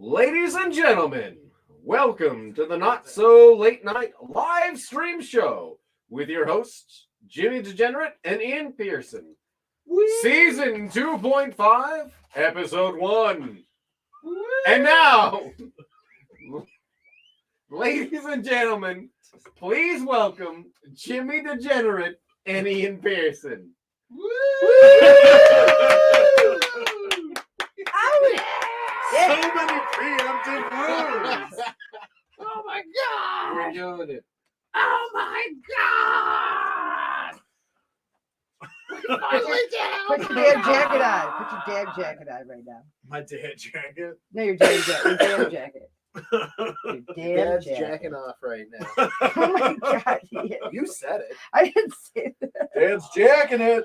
Ladies and gentlemen, welcome to the Not So Late Night live stream show with your hosts, Jimmy Degenerate and Ian Pearson. Season 2.5, Episode 1. And now, ladies and gentlemen, please welcome Jimmy Degenerate and Ian Pearson. So many preemptive moves. Oh my God! We're doing it. Oh my God! Put your damn jacket on. Put your damn jacket on right now. My dad jacket. No, your damn jacket. Your damn jacket. Your damn Dad's jacket. jacking off right now. Oh my God, Ian. You said it. I didn't say that. Dad's jacking it.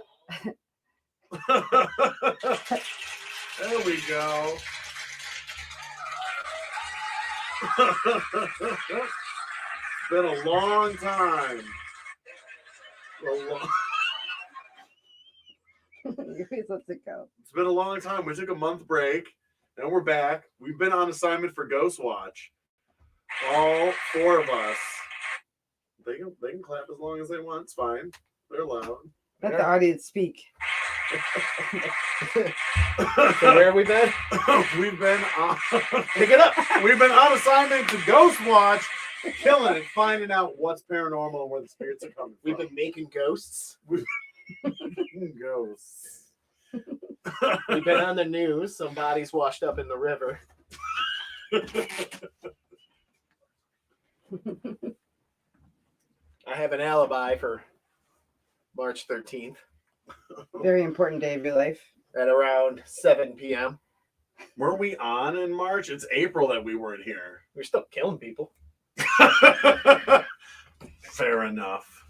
There we go. It's been a long time. Your face lets it go. It's been a long time. We took a month break. Now we're back. We've been on assignment for Ghost Watch. All four of us. They can clap as long as they want. It's fine. They're loud. Let the audience speak. So where have we been? We've been on Pick it up. We've been on assignment to Ghost Watch, killing it, finding out what's paranormal and where the spirits are coming We've from. been making ghosts. Ghosts. We've been on the news. Some bodies washed up in the river. I have an alibi for March 13th Very important day of your life. at around 7 p.m. Were we on in March? It's April that we weren't here. We're still killing people. Fair enough.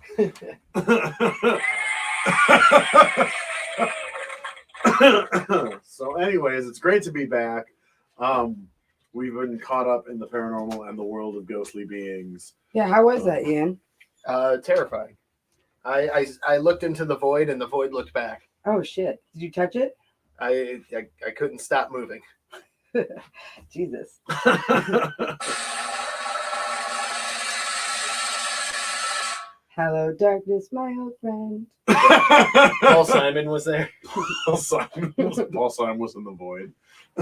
So anyways, it's great to be back. We've been caught up in the paranormal and the world of ghostly beings. Yeah, how was that, Ian? Terrifying. I looked into the void and the void looked back. Oh, shit. Did you touch it? I couldn't stop moving. Jesus. Hello, darkness, my old friend. Paul Simon was there. Paul Simon was in the void.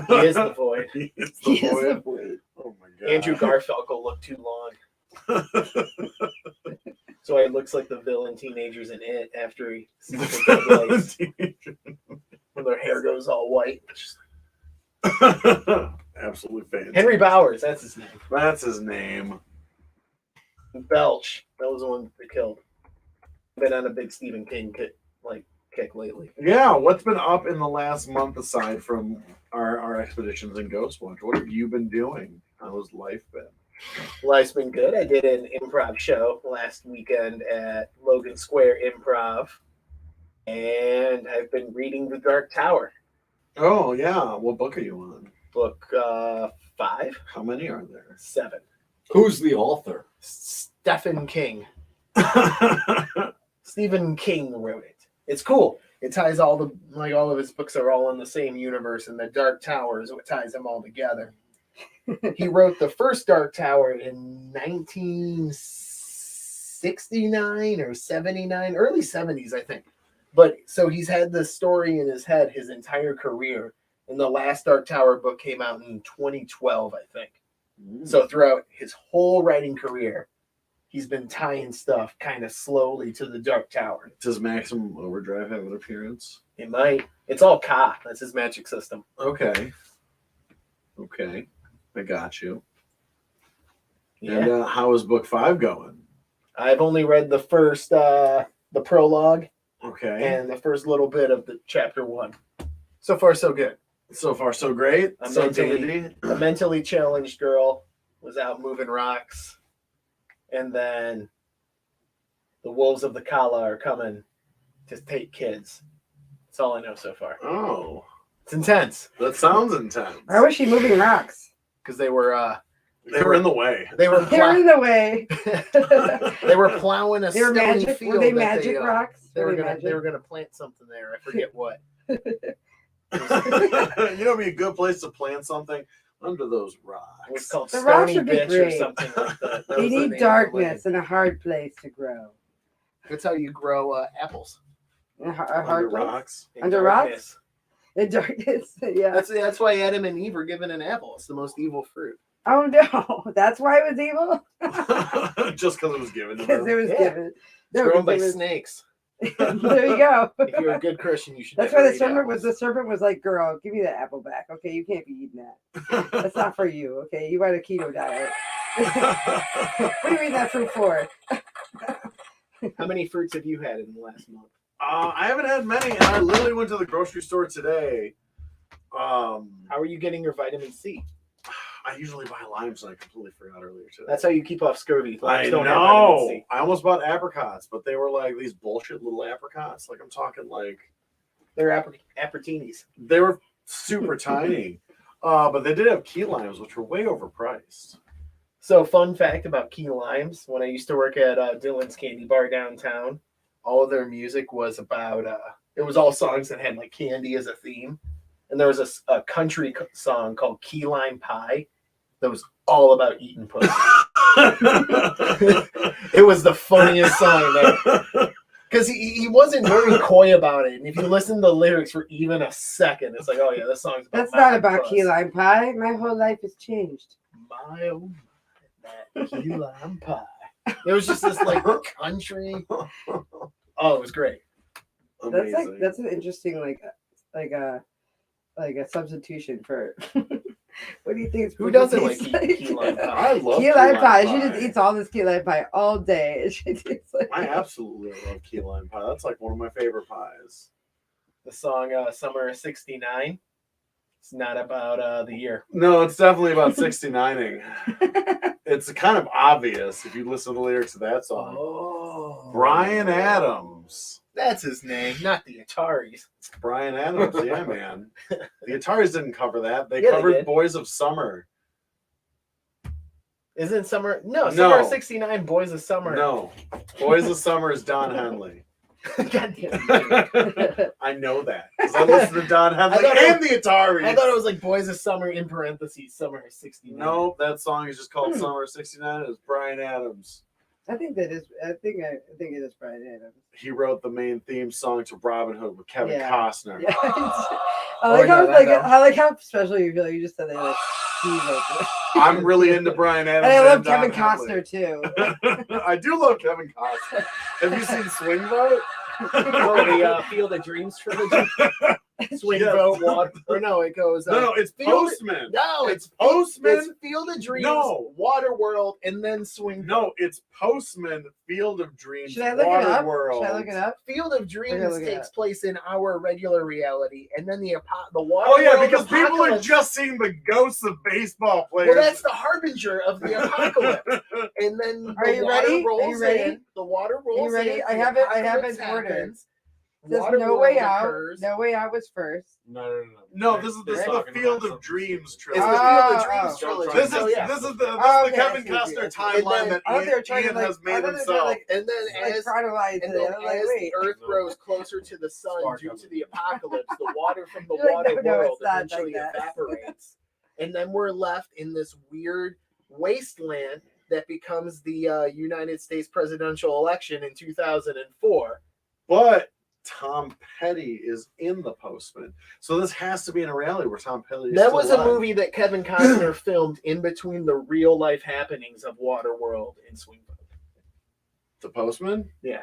He is the void. He is the He is void. the void. Oh my god. Andrew Garfunkel looked too long. So he looks like the villain teenagers in It after he sees the lights, when their hair goes all white. Absolutely fantastic. Henry Bowers, that's his name. That's his name. Belch, that was the one they killed. Been on a big Stephen King kick lately. Yeah, what's been up in the last month aside from our expeditions in Ghostwatch? What have you been doing? How's life been? Life's been good. I did an improv show last weekend at Logan Square Improv, and I've been reading The Dark Tower. Oh yeah, what book are you on? Book 5, How many are there? 7. Who's the author? Stephen King. Stephen King wrote it. It's cool. It ties all of his books are all in the same universe, and the Dark Tower is what ties them all together. He wrote the first Dark Tower in 1969 or 79, early 70s, I think. But so he's had this story in his head his entire career, and the last Dark Tower book came out in 2012, I think. So throughout his whole writing career, he's been tying stuff kind of slowly to the Dark Tower. Does Maximum Overdrive have an appearance? It might. It's all Ka. That's his magic system. Okay, I got you. Yeah. And how is book 5 going? I've only read the first, the prologue Okay, and the first little bit of the chapter 1. So far, so good. so far so great. I'm So mentally- dandy. A mentally challenged girl was out moving rocks, and then the wolves of the Kala are coming to take kids. That's all I know so far. Oh, It's intense that sounds intense. Why was she moving rocks? because they were They were in the way. they were They're in the way. they were plowing a They were stony magic. field. Were they that magic rocks? They were magic? gonna plant something there. I forget what. You know, it'd be a good place to plant something under those It was rocks. called The rocks Stony would be Bitch or great. something like that. That You was the name of need the darkness land. and a hard place to grow. That's how you grow apples. A Under hard place? rocks. In Under darkness. In darkness, yeah. That's why Adam and Eve were given an apple. It's the most evil fruit. Oh no, that's why it was evil? Just because it was given to Because them. it was Yeah. given. It's No, grown 'cause by it was- snakes. there you go. If you're a good Christian, you should. That's never why the eat serpent was like, "Girl, give me that apple back. Okay, you can't be eating that. That's not for you. Okay, you want a keto diet. What are you eating that fruit for?" apples. How many fruits have you had in the last month? I haven't had many, and I literally went to the grocery store today. How are you getting your vitamin C? I usually buy limes, and I completely forgot earlier today. That's how you keep off scurvy. I Limes don't have vitamin know. C. I almost bought apricots, but they were like these bullshit little apricots. Like I'm talking like They're appertinis. they were super tiny. But they did have key limes, which were way overpriced. So, fun fact about key limes: when I used to work at Dylan's Candy Bar downtown, all of their music was about. It was all songs that had like candy as a theme, and there was a country song called Key Lime Pie that was all about eating pussy. It was the funniest song there. Because he wasn't very coy about it. And if you listen to the lyrics for even a second, it's like, oh yeah, this song's about That's not my about puss. key lime pie. My whole life has changed. My oh my, that key lime pie. It was just this like country. Oh, it was great. Amazing. That's an interesting like a substitution for. What do you think? Who doesn't like key lime pie? I love Key lime pie. She pie. just eats all this key lime pie all day. It's like, I absolutely love key lime pie. That's like one of my favorite pies. The song Summer of '69. It's not about the year. No, it's definitely about 69ing. It's kind of obvious if you listen to the lyrics of that song. Oh, Bryan Adams. That's his name, not the Ataris. Bryan Adams, yeah, man. The Ataris didn't cover that. They Yeah, they covered did. Boys of Summer. Isn't Summer? No, No. Summer of '69. Boys of Summer. No. Boys of Summer is Don Henley. God damn it. I know that. Because I listened to Don Henley thought it- and the Ataris. I thought it was like Boys of Summer in parentheses. Summer of '69. No, that song is just called Summer of 69. It's Bryan Adams. I think that is. I think it is Bryan Adams. He wrote the main theme song to Robin Hood with Kevin Yeah. Costner. Yeah. I Oh, like how no, that no. I like how special you feel. You just said that. Like, he wrote it. I'm really into Bryan Adams. And I love Don Kevin Henley. Costner too. I do love Kevin Costner. Have you seen Swing Vote? Oh, the Field of Dreams trilogy. Swing Yes. Vote, Water. Or no, it goes. No, it's Field- Postman. No, It's it's Postman. It's Field of Dreams, No. Water World, and then Swing Vote. No, it's Postman, Field of Dreams, Should I look it Water up? World. Should I look it up? Field of Dreams look it takes up. place in our regular reality, and then the Water Oh yeah, World because people are apocalypse- just seeing the ghosts of baseball players. Well, that's the harbinger of the apocalypse. And then Are the you water ready? Are rolls you ready? in. The water rolls ready? in. I the have it apocalypse in order. happens, It says Water No World Way Out. occurs. No Way Out was first. No. No, this is They're the talking Field about of Dreams It's trilogy. the Oh, Field of Dreams oh. trilogy. This is So, yeah. this is the Oh, okay, I Kevin see what you Costner mean. timeline And then- that I thought they were Ian, trying to like. has I made thought they were himself. like, And then like as chronologize and it. then I'm like, as wait. the Earth No. grows closer to the sun Spark due up. to the apocalypse, the water from the You're like, water no, world it's not eventually like that. evaporates, and then we're left in this weird wasteland that becomes the United States presidential election in 2004. But Tom Petty is in The Postman, so this has to be in a reality where Tom Petty. Is That still was a alive. movie that Kevin Costner filmed in between the real life happenings of Waterworld and Swing Vote. The Postman. Yeah.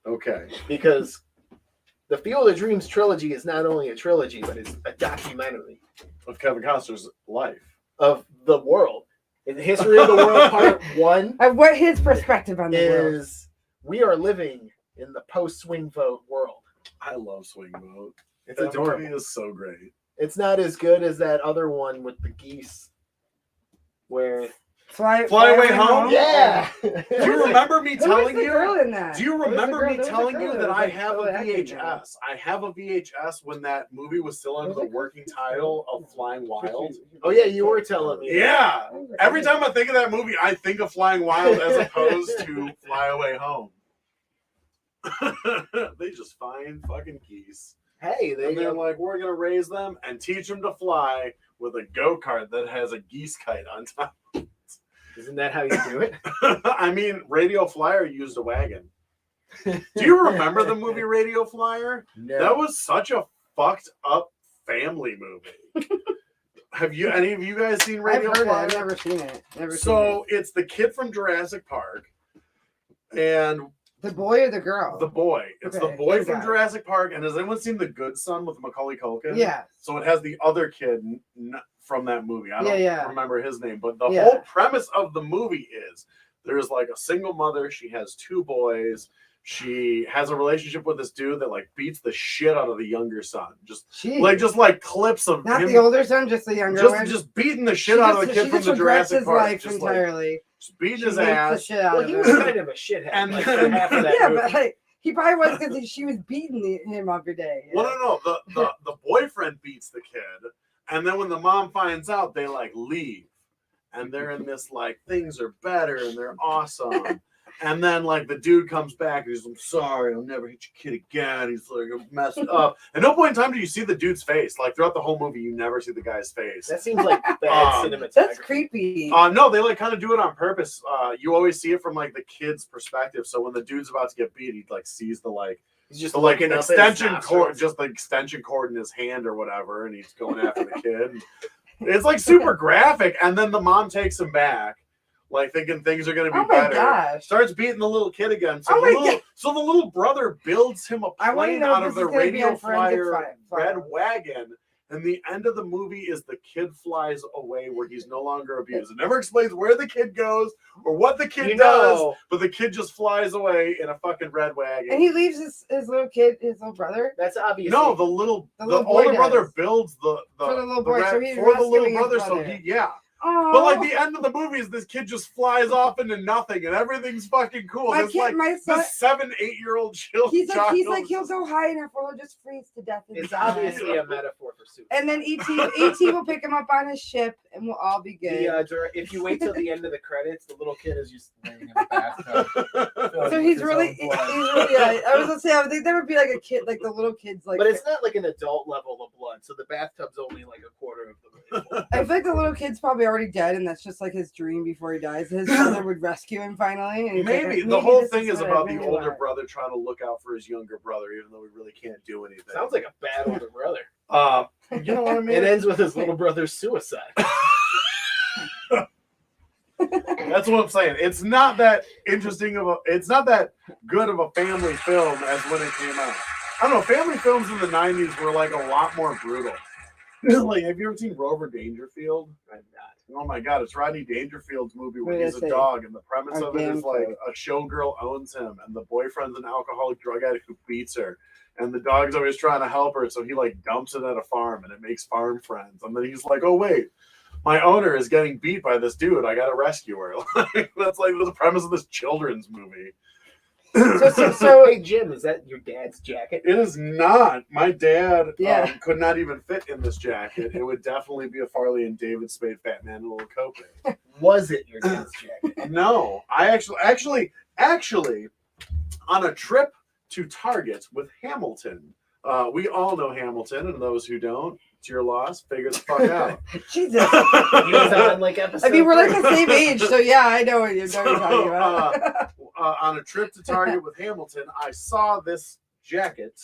Okay. Because the Field of Dreams trilogy is not only a trilogy, but it's a documentary Of Kevin Costner's life. of the world. In the history of the world, part one What his perspective on the world? is we are living in the post-Swing Vote world. I love Swing Vote. It's That adorable. movie is so great. It's not as good as that other one with the geese, where Fly Away Home? yeah, Do you remember me Who was telling the you? girl in that? Do you Who was the remember girl? me There was a telling girl you that that was I like have a so hectic in that. VHS? I have a VHS when that movie was still under Was the it? working title of Flying Wild. Oh yeah, you were telling me. Yeah. Every time I think of that movie, I think of Flying Wild as opposed to Fly Away Home. They just find fucking geese. Hey, And they're like, we're going to raise them and teach them to fly with a go-kart that has a geese kite on top. Isn't that how you do it? I mean, Radio Flyer used a wagon. Do you remember the movie Radio Flyer? No. That was such a fucked up family movie. Have you any of you guys seen Radio I've heard Flyer? it. I've never seen it. So it's the kid from Jurassic Park and the boy or the girl? the boy. It's Okay, the boy good from guy. Jurassic Park. And has anyone seen The Good Son with Macaulay Culkin? Yeah. So it has the other kid from that movie. I don't Yeah. remember his name, but the Yeah. whole premise of the movie is there's like a single mother. She has two boys. She has a relationship with this dude that like beats the shit out of the younger son. Just clips of not him, the older son, just the younger one. just beating the shit out of the kid from the Jurassic his Park. life Just entirely. just beating She his beats the ass. shit out Well, of he him. was kind of a shithead. And like, then- for half of that Yeah, movie. but like, he probably was because she was beating him every day. you Well, know? no. The boyfriend beats the kid, and then when the mom finds out, they like leave, and they're in this like things are better and they're awesome. And then like the dude comes back and he's, I'm sorry, I'll never hit your kid again. He's like messed up. At no point in time do you see the dude's face. Like throughout the whole movie, you never see the guy's face. That seems like bad cinematography. That's creepy. No, they like kind of do it on purpose. You always see it from like the kid's perspective. So when the dude's about to get beat, he like sees the like He's just the like looking an up at his extension cord, nostrils. just the extension cord in his hand or whatever, and he's going after the kid. It's like super graphic, and then the mom takes him back, like thinking things are gonna be Oh my better. gosh. Starts beating the little kid again. So, Oh my God. so the little brother builds him a I wanna plane know if out of this the is gonna be Radio on Forensic Flyer Files. red wagon. And the end of the movie is the kid flies away where he's no longer abused. It never explains where the kid goes or what the kid You does, know, but the kid just flies away in a fucking red wagon. And he leaves his little kid, his little brother. that's obviously No, the little boy older brother does. builds the For the little boy, rat so he's for the little rescuing his brother. So brother. he Oh, But like the end of the movie is this kid just flies off into nothing and everything's fucking cool. my This kid, like my son, this 7-8-year-old child. he's like he'll go high enough or he'll just freeze to death. in it's the sky. obviously a metaphor for suicide. And then ET will pick him up on his ship, and we'll all be good. If you wait till the end of the credits, the little kid is just laying in the bathtub. So he's really, yeah. I was gonna say, I would think that would be like a kid, like the little kids, like. But it's not like an adult level of blood, so the bathtub's only like a quarter of the way full. I feel like the little kid's probably already dead, and that's just like his dream before he dies. His brother would rescue him finally. And he's like, Maybe the whole this thing is what I about the really older want." brother trying to look out for his younger brother, even though he really can't do anything. Sounds like a bad older brother. You know what I mean? It ends with his little brother's suicide. That's what I'm saying. It's not that interesting it's not that good of a family film as when it came out. I don't know, family films in the 90s were like a lot more brutal. Like, have you ever seen Rover Dangerfield? I'm not. Oh my god, it's Rodney Dangerfield's movie What where did he's I a say? dog, and the premise A of it is damn like coat. a showgirl owns him, and the boyfriend's an alcoholic drug addict who beats her. And the dog's always trying to help her, so he like dumps it at a farm and it makes farm friends. And then he's like, oh wait, my owner is getting beat by this dude. I gotta rescue her. That's like the premise of this children's movie. So Hey Jim, is that your dad's jacket? It is not. My dad Yeah. could not even fit in this jacket. It would definitely be a Farley and David Spade Fat Man in a little coat. Was it your dad's jacket? No, I actually, on a trip to Target with Hamilton. We all know Hamilton, and those who don't, it's your loss. Figure the fuck out. Jesus. He was on like episode I mean, we're like 3. the same age, so yeah, I know what you're talking about. On a trip to Target with Hamilton, I saw this jacket.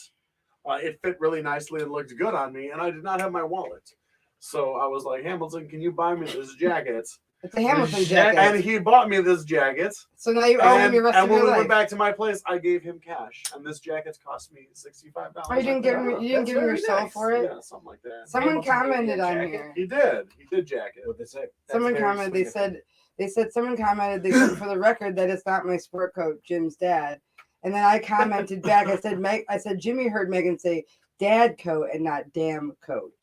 It fit really nicely and looked good on me, and I did not have my wallet. So I was like, Hamilton, can you buy me this jacket? It's a Hamilton And jacket. he bought me this jacket. So now you owe him your rest And of when your we life. went back to my place, I gave him cash, and this jacket cost me $65. Oh, you didn't give him, you didn't That's give him your very soul nice. for it? Yeah, something like that. Someone Hamilton gave you a commented on jacket? here. He did jacket. What they say? Someone very commented. sweet of They said someone commented. They said for the record that it's not my sport coat, Jim's dad. And then I commented back. I said Jimmy heard Megan say dad coat and not damn coat.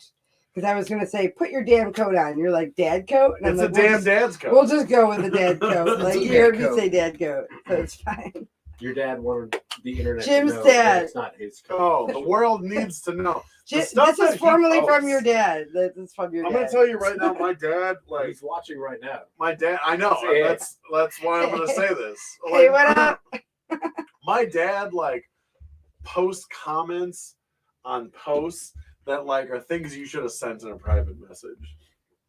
Because I was gonna say put your damn coat on. You're like dad coat, and It's I'm a like, damn dad's coat. We'll just go with the dad coat. It's Like a you dad heard me coat. say dad coat, so it's fine. Your dad wanted the internet Jim's to know dad. that it's not his coat. Oh, the world needs to know. The This stuff that is he formerly from posts. your dad. This is from your I'm dad. gonna tell you right now, my dad, like He's watching right now. my dad. I know Yeah. that's why I'm gonna say this. Hey, Like, what up? my dad like posts comments on posts that like are things you should have sent in a private message.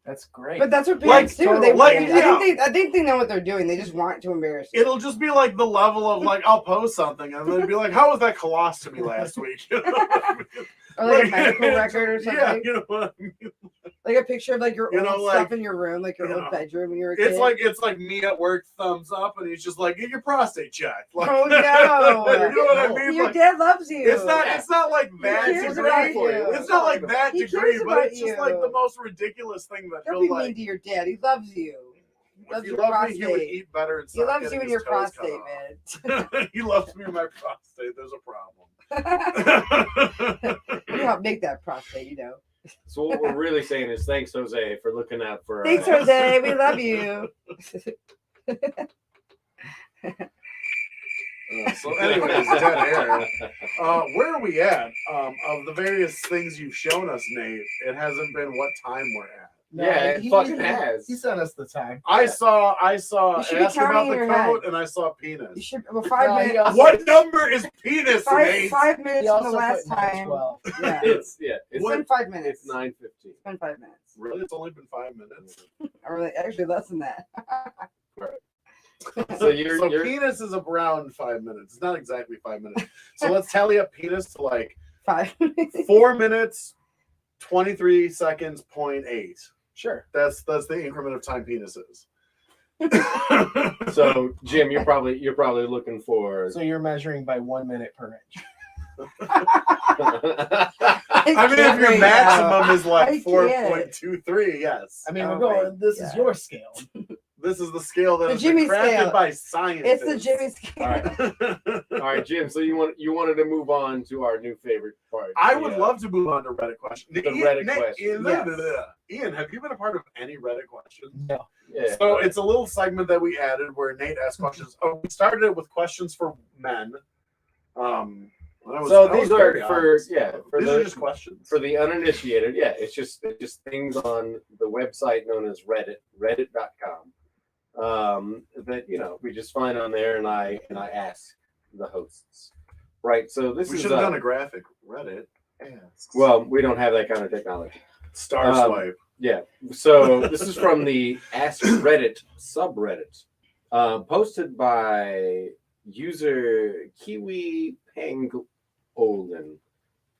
That's great. But that's what Like, parents do. They, like, I think they know what they're doing. They just want to embarrass you. It'll just be like the level of like I'll post something and then be like, "How was that colostomy last week?" You know what I mean? Or like a medical record or something. Yeah, you know what I mean. Like a picture of like your You old know, stuff like, in your room, like your you old know, bedroom when you were a kid. It's like me at work, thumbs up, and he's just like, "Get your prostate checked." Like, Oh, no. you know what I mean? Your Like, dad loves you. it's not like that cares degree. about you. It's not like that He degree, cares but about it's just like you. the most ridiculous thing that Don't be he'll mean like. to your dad. He loves you. If loves he your loved me, he would prostate. eat better and He stop loves getting you and his your toes cut prostate, off. He loves me and my prostate. There's a problem. You help make that prostate, you know. So what we're really saying is thanks, Jose, for looking out for Thanks, us. Jose. We love you. So, anyways, dead air. Where are we at? Of the various things you've shown us, Nate, it hasn't been what time we're at. Yeah, it fucking has. He sent us the time. I saw You should be ask about counting the in your coat, head. and I saw You penis. should well 5 No, he minutes. also- What number is penis, Nate? 5 minutes He from also the last put time. 12. Yeah. It's It's What? been 5 minutes. it's 9:15. It's been 5 minutes. Really? It's only been 5 minutes. Or like, actually less than that. So you're penis is around 5 minutes. It's not exactly 5 minutes. So let's tally up penis to like 5 minutes. 4 minutes, 23 seconds, 0.8. Sure. That's the increment of time penis is. so Jim, you're probably looking for. So you're measuring by 1 minute per inch. I mean, if your maximum is I like can't. 4.23, yes. I mean, Oh we're going. This my is your scale. This is the scale that The has been Jimmy crafted scale. by science. It's the Jimmy scale. All right. All right, Jim. So you wanted to move on to our new favorite part. I the, would love to move on to Reddit questions. The Reddit questions. Ian, have you been a part of any Reddit questions? No. Yeah. So it's a little segment that we added where Nate asks questions. Oh, we started it with questions for men. So these are for these the are just questions. for the uninitiated. Yeah, it's just things on the website known as Reddit, reddit.com. That we just find on there, and I ask the hosts. Right. So this we is should have done a graphic. Reddit asks. well, we don't have that kind of technology. Star swipe. Yeah. So this is from the Ask Reddit subreddit, posted by user Kiwi Pangolin.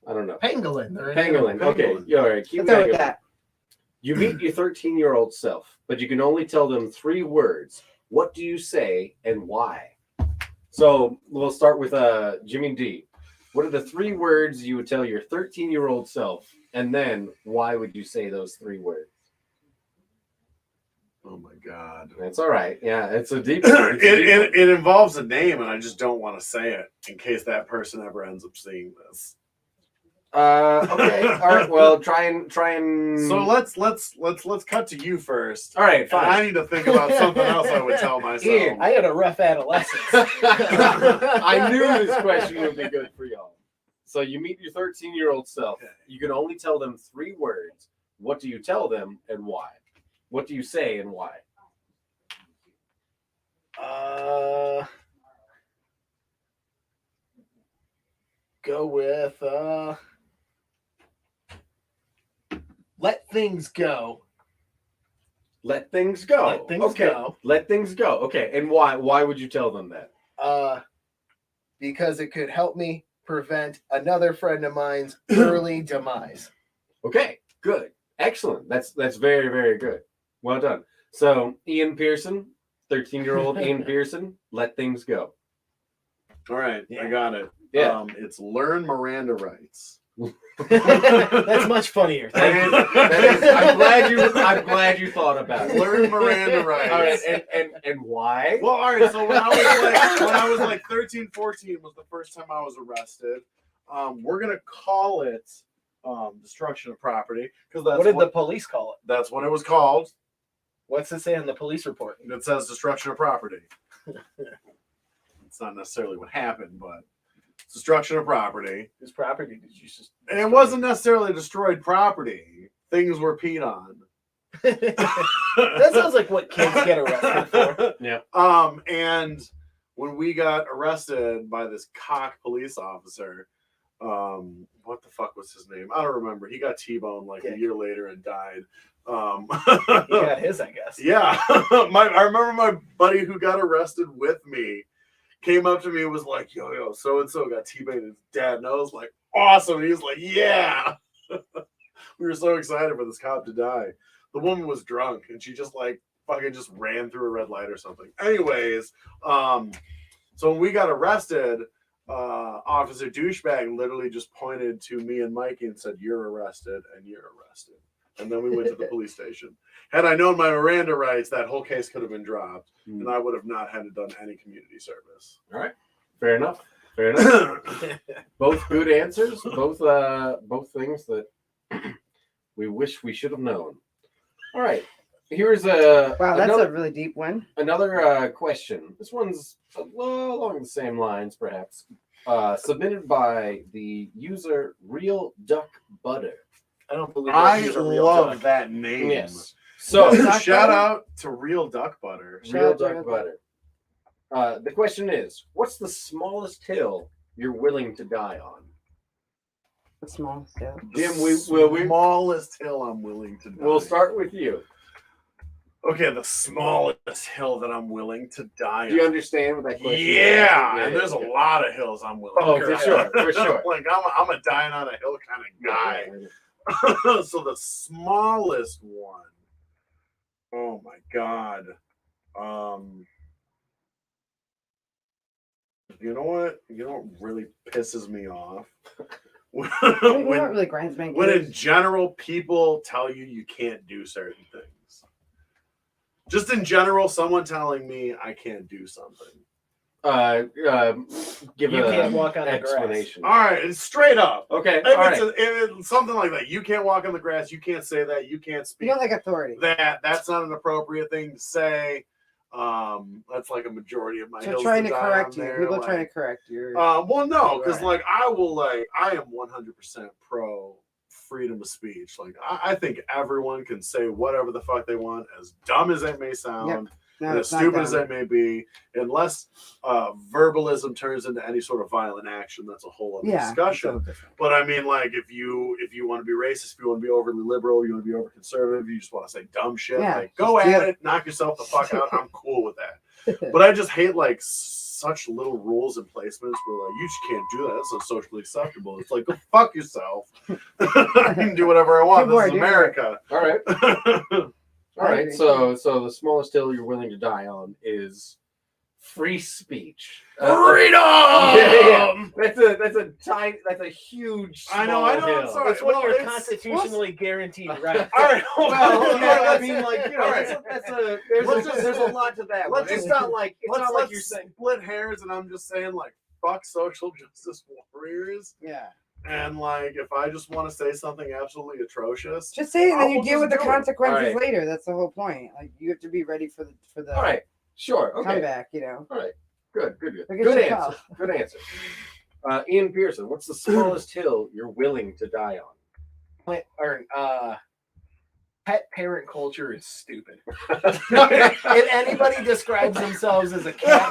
I don't know. Pangolin. Pangolin. Okay. Pangolin. Yeah, all right. Kiwi Let's go with Pangolin. that. You meet your 13-year-old self, but you can only tell them 3 words. What do you say and why? So we'll start with Jimmy D. What are the 3 words you would tell your 13-year-old self, and then why would you say those 3 words? Oh my god. That's all right. Yeah, it's a deep. It involves a name, and I just don't want to say it in case that person ever ends up seeing this. Okay. All right. Well, try and. So let's cut to you first. All right. And I Fine. need to think about something else I would tell myself. Ian, I had a rough adolescence. I knew this question would be good for y'all. So you meet your 13-year-old self. Okay. You can only tell them 3 words. What do you tell them and why? What do you say and why? Go with let things go. Let things go. Let things okay. go. Let things go. Okay. And why? Why would you tell them that? Because it could help me prevent another friend of mine's early demise. Okay. Good. Excellent. That's very, very good. Well done. So Ian Pearson, 13-year-old Ian Pearson, let things go. All right, Yeah. I got it. Yeah. It's learn Miranda rights. That's much funnier. I'm glad you thought about it. Learn Miranda rights. All right, and why? Well, all right. So when I was like 13, 14 was the first time I was arrested. We're gonna call it destruction of property because that's What did the police call it? that's what it was called. What's it say on the police report? It says destruction of property. It's not necessarily what happened, but it's destruction of property. Whose property did you just? And it wasn't necessarily destroyed property. Things were peed on. That sounds like what kids get arrested for. Yeah. And when we got arrested by this cock police officer, what the fuck was his name? I don't remember. He got T-boned like a year later and died. He got his, I guess. Yeah. I remember my buddy who got arrested with me came up to me and was like, yo, so-and-so got T-boned his dad. And I was like, awesome. And he was like, yeah. We were so excited for this cop to die. The woman was drunk and she just like fucking just ran through a red light or something. Anyways, so when we got arrested, Officer Douchebag literally just pointed to me and Mikey and said, you're arrested and you're arrested. And then we went to the police station. Had I known my Miranda rights, that whole case could have been dropped and I would have not had to done any community service. All right. Fair enough. Fair enough. Both good answers. Both things that we wish we should have known. All right. Here's Wow, that's a really deep one. another question. This one's along the same lines, perhaps. Submitted by the user Real Duck Butter. I don't believe I he's a real love duck. that name. Yes. So Duck shout butter? out to Real Duck Butter. Shout Real out to Duck Real Butter. The question is, what's the smallest hill you're willing to die on? The small scale. Jim, Smallest hill I'm willing to die. we'll start with you. Okay, the smallest hill that I'm willing to die Do you on. understand what that question is? Yeah, and there's a lot of hills I'm willing Oh, to for die sure, on. for sure. Like I'm a dying on a hill kind of guy. So the smallest one. Oh my god. You know what? You know what really pisses me off? What really grinds my when in gears? general people tell you can't do certain things. Just in general, someone telling me I can't do something. Give You an can't walk on the grass. explanation. All right, it's straight up. Okay. If All it's, right. if it's something like that, you can't walk on the grass, you can't say that, you can't You speak don't like authority. that's not an appropriate thing to say. That's like a majority of my So hills trying to die correct on you. there, People are like- trying to correct you. well, no, because Right. I am 100% pro freedom of speech. Like I think everyone can say whatever the fuck they want, as dumb as it may sound, No, and as it's not stupid as dumb. it may be, unless verbalism turns into any sort of violent action. That's a whole other Yeah. it's discussion. so different. But I mean, like, if you want to be racist, if you want to be overly liberal, you want to be over conservative, you just want to say dumb shit, Yeah, like go just do at it. it, knock yourself the fuck out. I'm cool with that. But I just hate like such little rules and placements where like you just can't do that. That's not socially acceptable. It's like go fuck yourself. I can do whatever I want. Good boy, This is dude. America. All right. All I right. agree. So the smallest hill you're willing to die on is free speech. Freedom. Yeah. That's a huge. I know, I small know, I'm hill. sorry. It's one of your Well, it's- constitutionally guaranteed rights. All right. Well, yeah, I mean, like, you know, all right. there's a lot to that. Let's It's just- not like Let's you're saying. split hairs, and I'm just saying like fuck social justice warriors. Yeah. And like, if I just want to say something absolutely atrocious, Just say it, and then I you will deal just with the do it. consequences Alright. later. That's the whole point. Like you have to be ready for the All right. Sure. Okay. comeback. You know. All right. Good. Look at Good your answer. pal. Good answer. Ian Pearson, what's the smallest hill you're willing to die on? Pet parent culture is stupid. If anybody describes themselves as a cat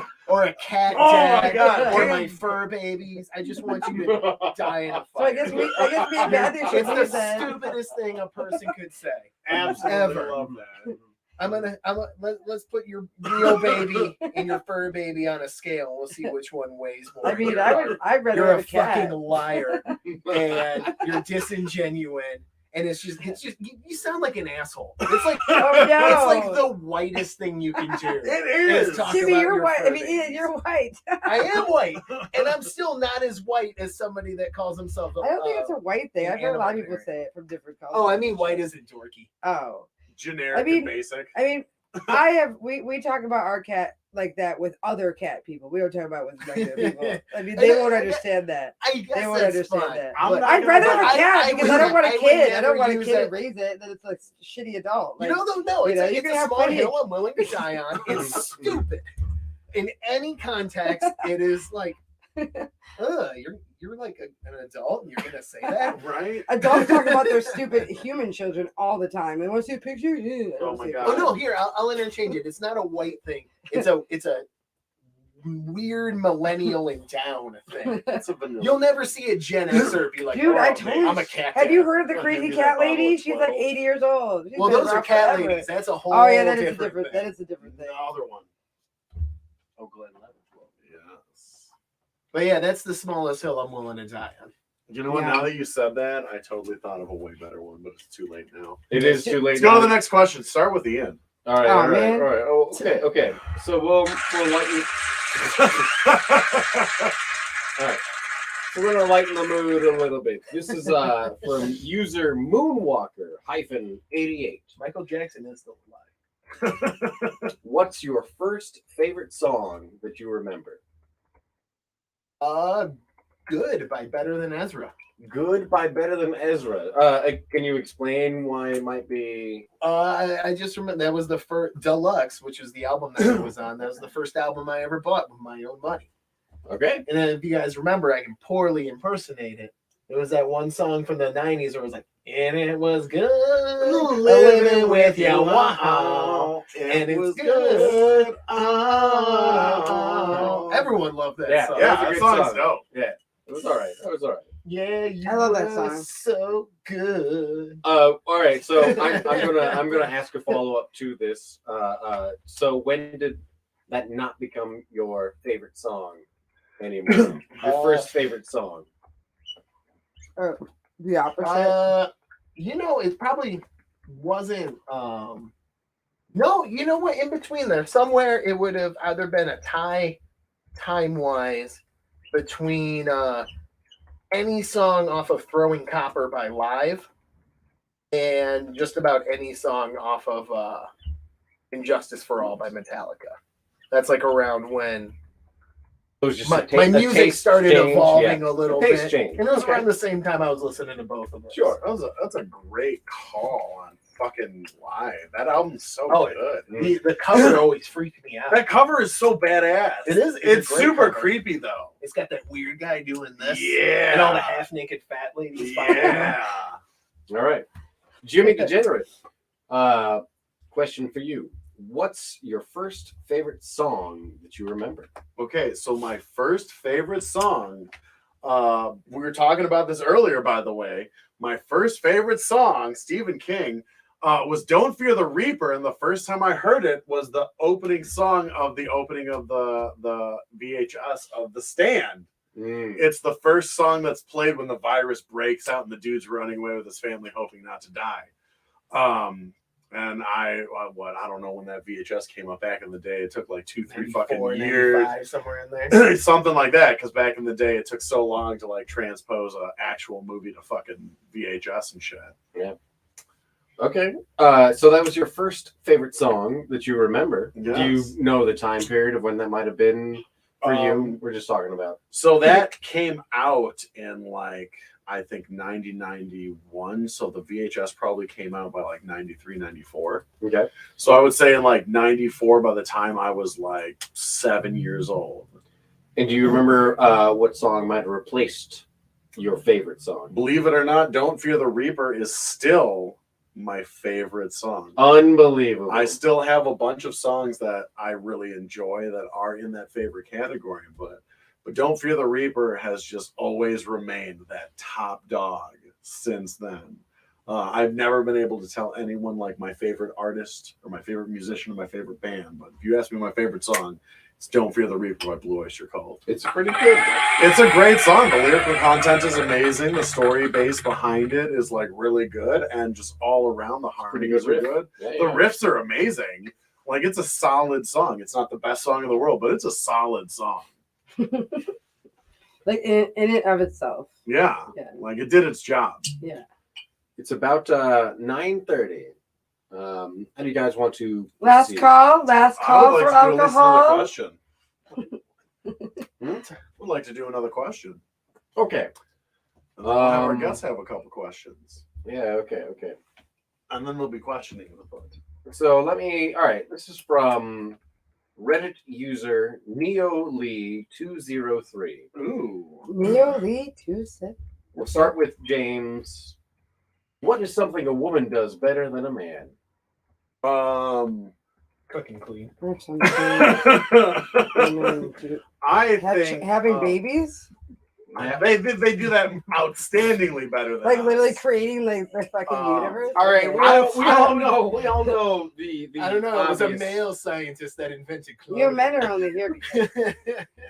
mom or a cat Oh my dad God, or damn. my fur babies, I just want you to die in a So I fight. guess me and Matthew should It's do the that. stupidest thing a person could say. absolutely Ever. love that. Let's put your real baby and your fur baby on a scale. We'll see which one weighs more. I mean, I'd rather You're have a a cat. fucking liar and you're disingenuine. And it's just you sound like an asshole. It's like Oh, no. it's like the whitest thing you can do. It is. talk Jimmy, about you're your white. fur I mean, Ian, babies. you're white. I am white, and I'm still not as white as somebody that calls himself. I don't think it's a white thing. an I've heard a lot of animal people say it from different colors. Oh, I mean, white isn't dorky. Oh, Generic I mean- and basic. I mean, we talk about our cat like that with other cat people. We don't talk about it with regular people. I mean, they won't understand that. I guess They won't that's understand fine. that. I'm but- not I'd rather but have a cat I because would- I don't want a I would kid. I never don't want a use kid to that- raise it. Then it's like shitty adult. Like, No. you It's, know, a, you it's can a have small plenty- hill I'm willing to die on. It's stupid. In any context, it is like, you're like an adult and you're gonna say that. Right? adults talk about their stupid human children all the time. They want to see a picture. Yeah, I Oh don't my see a God. Oh picture. no, here I'll interchange it. It's not a white thing. It's a weird millennial and down thing. It's a vanilla. You'll never see a Gen Xer be like, Dude, I "Oh, told man, you. I'm a cat." Have you dad." heard of the I'll crazy give you that cat bottle lady? of She's like 12. 80 years old. She's Well, been those are around cat forever. ladies. That's a whole. Oh yeah, that is a different different. thing. That is a different thing. The other one. Oh, Glenn Levitt. Yes. But yeah, that's the smallest hill I'm willing to die on. You know what? Yeah. Now that you said that, I totally thought of a way better one, but it's too late now. It is too late. Let's go to now. the next question. Start with Ian. All right, Oh, all right, man. all right. Oh, okay. So we'll lighten. All right. So we're gonna lighten the mood a little bit. This is from user Moonwalker -88. Michael Jackson is still alive. What's your first favorite song that you remember? Good by Better Than Ezra. Good by Better Than Ezra. Can you explain why it might be? I just remember that was the first Deluxe, which was the album that it was on. That was the first album I ever bought with my own money. Okay. And then if you guys remember, I can poorly impersonate it. It was that one song from the 90s where it was like, and it was good living with you, wow. And it's good. Oh. Everyone loved that Yeah, song. Yeah, That was a that good song's song. dope. It was all right. That was all right. Yeah, you I love that were song. so good. All right. So I'm gonna ask a follow up to this. So when did that not become your favorite song anymore? Your first favorite song. The opposite. It probably wasn't. No, you know what? In between there, somewhere it would have either been a tie, time wise, between any song off of Throwing Copper by Live, and just about any song off of Injustice for All by Metallica. That's like around when It was just my a music taste started change, evolving yeah. a little Taste bit. change. And it was Okay. around the same time I was listening to both of them. Sure. That's a great call on fucking Live. That album's so Oh, good. The cover always freaked me out. That cover is so badass. It is. It's a great super cover. creepy though. It's got that weird guy doing this. Yeah. And all the half-naked fat ladies following him. Yeah. All right. Jimmy Degenerate. Question for you. What's your first favorite song that you remember? Okay, so my first favorite song, we were talking about this earlier, by the way. My first favorite song, Stephen King, was Don't Fear the Reaper. And the first time I heard it was the opening song of the opening of the VHS of The Stand. It's the first song that's played when the virus breaks out and the dude's running away with his family, hoping not to die. And I don't know when that VHS came up back in the day. It took like 2-3 fucking 94, years. 95, somewhere in there. Something like that, because back in the day it took so long to like transpose an actual movie to fucking VHS and shit. Okay. So that was your first favorite song that you remember. Yes. Do you know the time period of when that might have been for you? Um, We're just talking about. So that came out in like I think 91. So the VHS probably came out by like 93, 94. Okay. So I would say in like 94 by the time I was like 7 years old. And do you remember what song might have replaced your favorite song? Believe it or not, Don't Fear the Reaper is still my favorite song. Unbelievable. I still have a bunch of songs that I really enjoy that are in that favorite category, but Don't Fear the Reaper has just always remained that top dog since then. I've never been able to tell anyone like my favorite artist or my favorite musician or my favorite band, but if you ask me my favorite song, it's Don't Fear the Reaper by Blue Oyster Cult. It's pretty good. It's a great song. The lyrical content is amazing. The story base behind it is like really good, and just all around the harmonies good are riff. good. Yeah, The riffs are amazing. Like it's a solid song. It's not the best song in the world, but it's a solid song. Like in it of itself. Yeah. Yeah. Like it did its job. Yeah. It's about 9:30. How do you guys want to Last proceed? call. Last I call would for like to do at least another alcohol. question. Would like to do another question. Okay. And then we'll have our Um, guests have a couple questions. Yeah, okay. And then they'll be questioning the book. So all right, this is from Reddit user NeoLee203. Ooh. Neo Lee 26. We'll start with James. What is something a woman does better than a man? Cook and clean. Or something. I mean, I think having babies, they do that outstandingly better than like us. literally creating like the fucking universe. all right, Okay. we all know. We all know the. I don't know. It was a obvious- male scientist that invented You clothing. men are only here because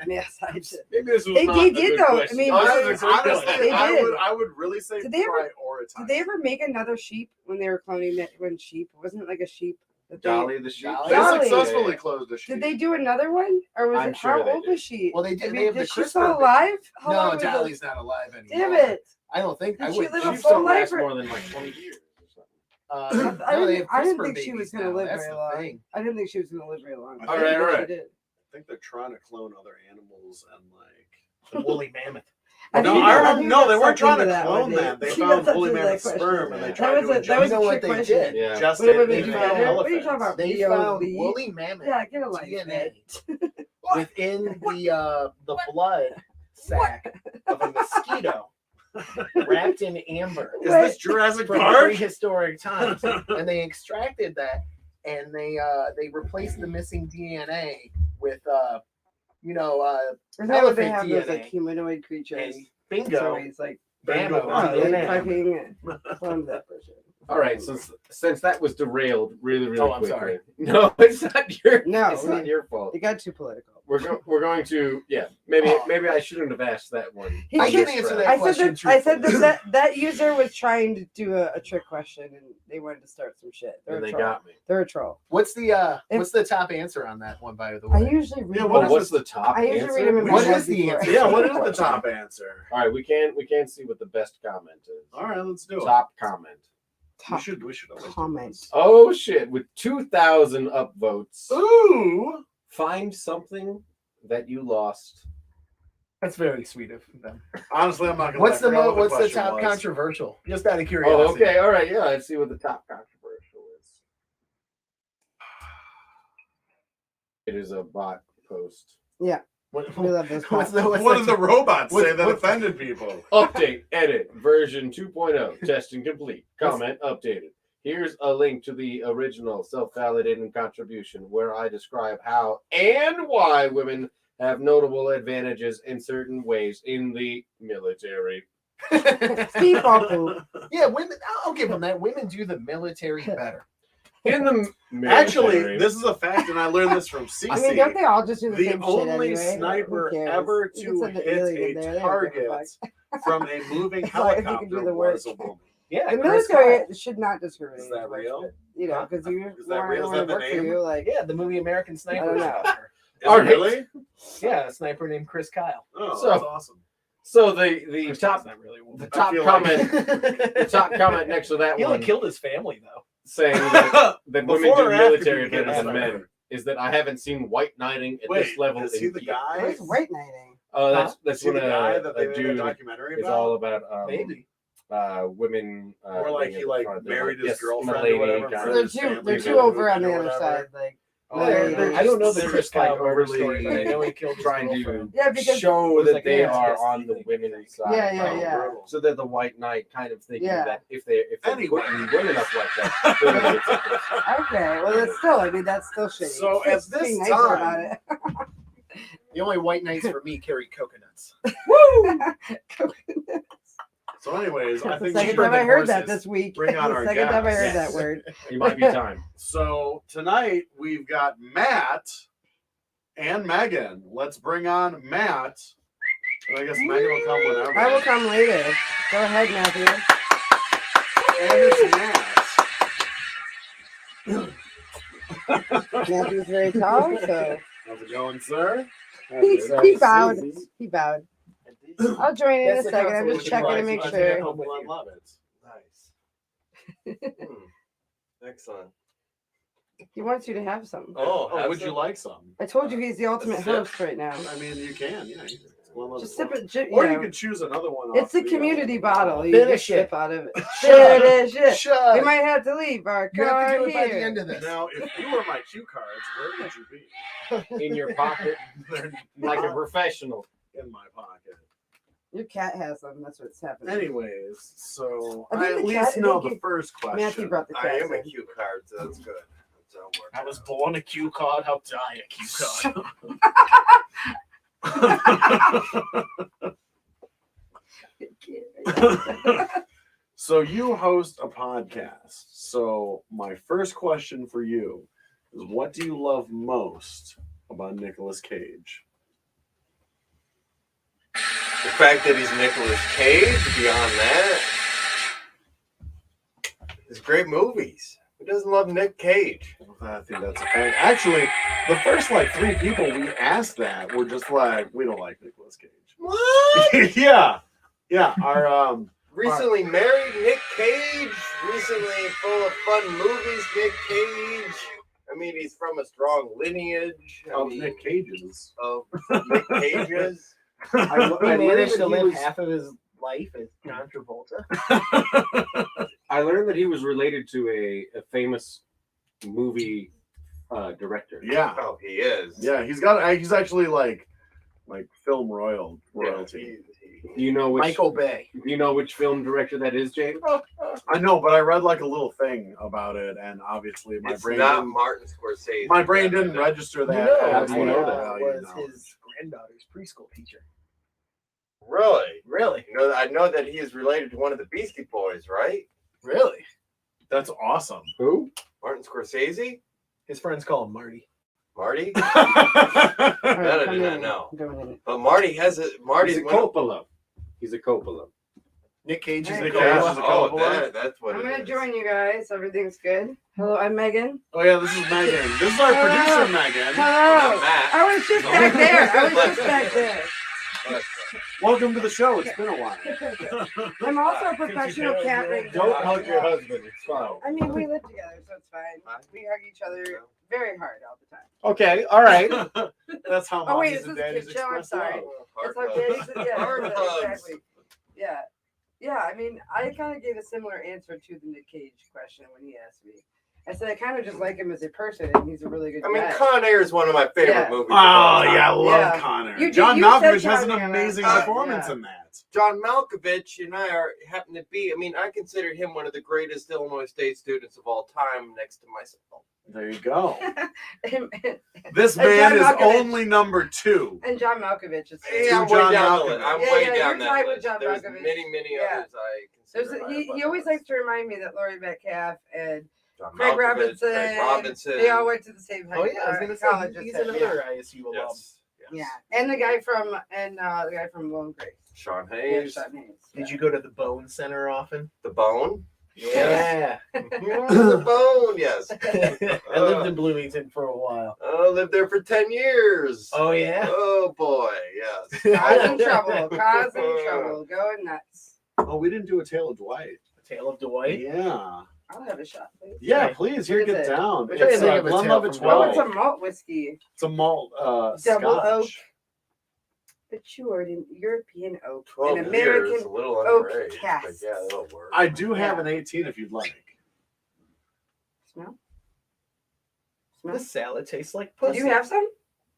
yes, I did. Maybe this was They not did a good though. I question. mean, Oh, this honestly, is a great Honestly, question. They I did. would really say Did they ever- prioritize. Did they ever make another sheep when they were cloning that when sheep? Wasn't it like a sheep? That they, Dolly the sheep. Dolly. They Dolly. successfully closed the sheep. Did they do another one, or was I'm it sure how they old did. was she? Well, they did. I They mean, have the is she CRISPR still alive? How No, long was Dolly's not alive anymore. Damn it! I don't think. Did I she would. live a Sheep full don't life last or- more than like 20 years or something. I no, they didn't, have I didn't CRISPR think she babies was going to now. live That's very the long. thing. I didn't think she was going to live very long. All I right, didn't all think right. She did. I think they're trying to clone other animals and like. The woolly mammoth. I No, think- I I remember. think No, that's they weren't trying something to that clone one, them. Dave. They She found got woolly something to mammoth that sperm question. and they That tried was to a- that was You know a what trick they question. did? Yeah. Just What am I it making in fun of? elephants. What are you talking about? They BOD? found woolly mammoth Yeah, get a life. DNA man. within the blood sac of a mosquito wrapped in amber Is this Jurassic from Park? prehistoric times, and they extracted that, and they replaced the missing DNA with Isn't that what they elephant have those DNA. like humanoid creatures? and bingo, So he's like, bammo, Bingo. oh, on the they man. fucking clones that person. All right, since that was derailed really Oh, I'm quickly. sorry. No, it's not your. No, it's not your fault. It got too political. We're going to maybe I shouldn't have asked that one. He I should- can answer that I question. said that truthfully. that user was trying to do a trick question and they wanted to start some shit. They're And a they troll. got me. They're a troll. What's the top answer on that one, by the I way? usually read. Yeah, Well, them. what's the top I usually answer? read them in my What head is the before. answer? Yeah, what is the top answer? All right, we can see what the best comment is. All right, let's do it. Top comment. We Top should always do comment. this. Oh shit! With 2,000 upvotes, Ooh. find something that you lost. That's very sweet of them. Honestly, I'm not gonna. What's lie, I forgot what what's the question top was. controversial? Just out of curiosity. Oh, okay, all right, yeah. Let's see what the top controversial is. It is a bot post. What, We love this. what's Podcast. what's What did the robots say what's- that what's- offended people? Update, edit, version 2.0, testing complete. Comment updated. Here's a link to the original self-validating contribution where I describe how and why women have notable advantages in certain ways in the military. Steve Ballpool. Yeah, women. I'll give them that. Women do the military better. In the military. Actually, this is a fact, and I learned this from CC. I mean, don't they all just do the, the same shit only anyway? sniper Who cares? ever You can to send the hit alien a in there, they don't give a target fuck. from a moving As long as you can do helicopter the work. was a woman. Yeah, The Chris military Kyle. should not discriminate. Is that as much, real? but, you know, because you Is that real? Is want that to the work for name? you. Like, Yeah, the movie American Sniper. I don't was know. about her. Is All it right. really? Yeah, a sniper named Chris Kyle. Oh, So- that's awesome. So the Chris top Kyle's not really a woman. the top feel like- comment the top comment next to that He only one killed his family though. saying that women Before do or after military you became better a than sniper? men is that I haven't seen white knighting at Wait, this level. is he in the years. guy? where's white knighting? Oh, Huh? that's Is he when the guy that they a made a dude documentary is about? all about Maybe. women. Or like being he at the like front. They're married like, his yes, girlfriend milady or whatever. kind for of- They're his too, family they're to too move over on in the or other whatever. side. Like, Oh, Milady. they're I don't know the they're Chris just, like, Kyle overly- story, but I know he killed his trying girlfriend. to yeah, because show was that like they an are PTSD on the thing. women's side. Yeah, yeah, Oh, yeah. brutal. So they're the white knight kind of thinking Yeah. that if they're Anyway. putting women up like that, they're gonna get taken. okay, well, that's still. I mean, that's still shitty. So Just at be this nicer time- about it. The only white knights for me carry coconuts. Woo! So, anyways, I The think we second should time I heard that horses. this week. bring on the our second time I heard guests. that word. It might be time. So tonight we've got Matt and Megan. Let's bring on Matt. And I guess Megan will come whenever. I will come later. Go ahead, Matthew. And it's Matt. Matthew's very tall, so How's it going, sir? he bowed. He bowed. I'll join in That's a the second. I'm console just with the checking to lights. make I think sure. I hope I love it. Nice. Excellent. He wants you to have some. Oh, would you like some? I told you he's the ultimate Sip. host right now. I mean, you can. Yeah. You can. One of Just the- sip it. You Or you know. could choose another one. It's off a community the, bottle. You Finish just it. sip out of it. Finish it. Shut. We might have to leave our You have car to do it by the here. end of this. Now, if you were my cue cards, where would you be? In your pocket, They're like a not professional. in my pocket. Your cat has them. That's what's happening. Anyways, so I I think at the least cat- I know think the you- first question. Matthew brought the I cat. am a in. cue card, so that's good. I was born a cue card. I'll die a cue card. So you host a podcast. So my first question for you is, what do you love most about Nicolas Cage? The fact that he's Nicolas Cage, beyond that, his great movies. Who doesn't love Nick Cage? I think that's a fact. Actually, the first like 3 people we asked that were just like, we don't like Nicolas Cage. What? Yeah. Our Recently married Nick Cage. Recently full of fun movies, Nick Cage. I mean, he's from a strong lineage. of Nick Cage's. Of Nick Cage's. He learned managed that to he live was- half of his life as John Travolta. I learned that he was related to a famous movie director. Yeah. Oh, he is. Yeah, he's actually like film royalty. Do you know which Michael Bay. Do you know which film director that is, James? I know, but I read like a little thing about it, and obviously my It's brain not didn't, Martin Scorsese. my brain didn't register that. as I what know it that. valued Was now. his granddaughter's preschool teacher. Really? Really? You know, I know that he is related to one of the Beastie Boys, right? Really? That's awesome. Who? Martin Scorsese? His friends call him Marty. Marty? All right, That I come did not in. know. Go ahead. But Marty has a Marty's He's a one of- Coppola. He's a Coppola. Nick Cage is Hey, the Nick Cage Coppola. is a Oh, Coppola. that's what I'm it gonna is. join you guys. Everything's good. Hello, I'm Megan. Oh yeah, this is Megan. This is our Hello. producer, Megan. Hello. Not Matt. I was just back there. I was just back there. Welcome to the show. It's been a while. I'm also a professional cat ranger. Don't hug your husband. It's fine. I mean, we live together, so it's fine. We hug each other very hard all the time. Okay. All right. That's how Oh, wait, mommies this and is a daddies kid show, I'm express sorry. love. That's Hard how hugs. daddies. Yeah, Hard hugs. exactly. Yeah, yeah. I mean, I kind of gave a similar answer to the Nick Cage question when he asked me. I said I kind of just like him as a person, and he's a really good I mean, guy. Con Air is one of my favorite Yeah. movies. Oh of all time. yeah, I love Yeah. Connor. You did- John you said Malkovich has an John, yeah. amazing Oh, performance yeah. in that. John Malkovich and I happen to be. I mean, I consider him one of the greatest Illinois State students of all time, next to myself. There you go. and This And man John is Malkovich. only number 2. John Malkovich is. Yeah, I'm John way down the Malkovich. list. I'm Yeah, way yeah, down you're that tied with list. John There's Malkovich. many Yeah. others I There's consider. he always likes to remind me that Laurie Metcalf and John Craig Malkovich, Robinson. Craig Robinson. They all went to the same high Oh yeah, I was gonna say college. he's as him, another ISU alum. Yes. Yeah, and the guy from Lone Grace. Sean Yeah, Hayes. Sean Hayes. Did you go to the Bone Center often? The Bone. Yeah. The Bone. Yes. I lived in Bloomington for a while. I lived there for 10 years. Oh yeah. Oh boy. Yes. Causing trouble, causing trouble, going nuts. Oh, we didn't do a Tale of Dwight. Tale of Dwight. Yeah. I'll have a shot, please. Yeah, Okay. please. Here, What is get it? down. What It's is it? a Glenlivet From Oh, it's 12. a malt whiskey. It's a malt Double scotch. oak. Matured in European oak 12 and years. American. A little oak underage. But casks. yeah, that'll work. I do have Yeah. an 18 if you'd like. Smell? Smell? This salad tastes like Do pussy. you have some?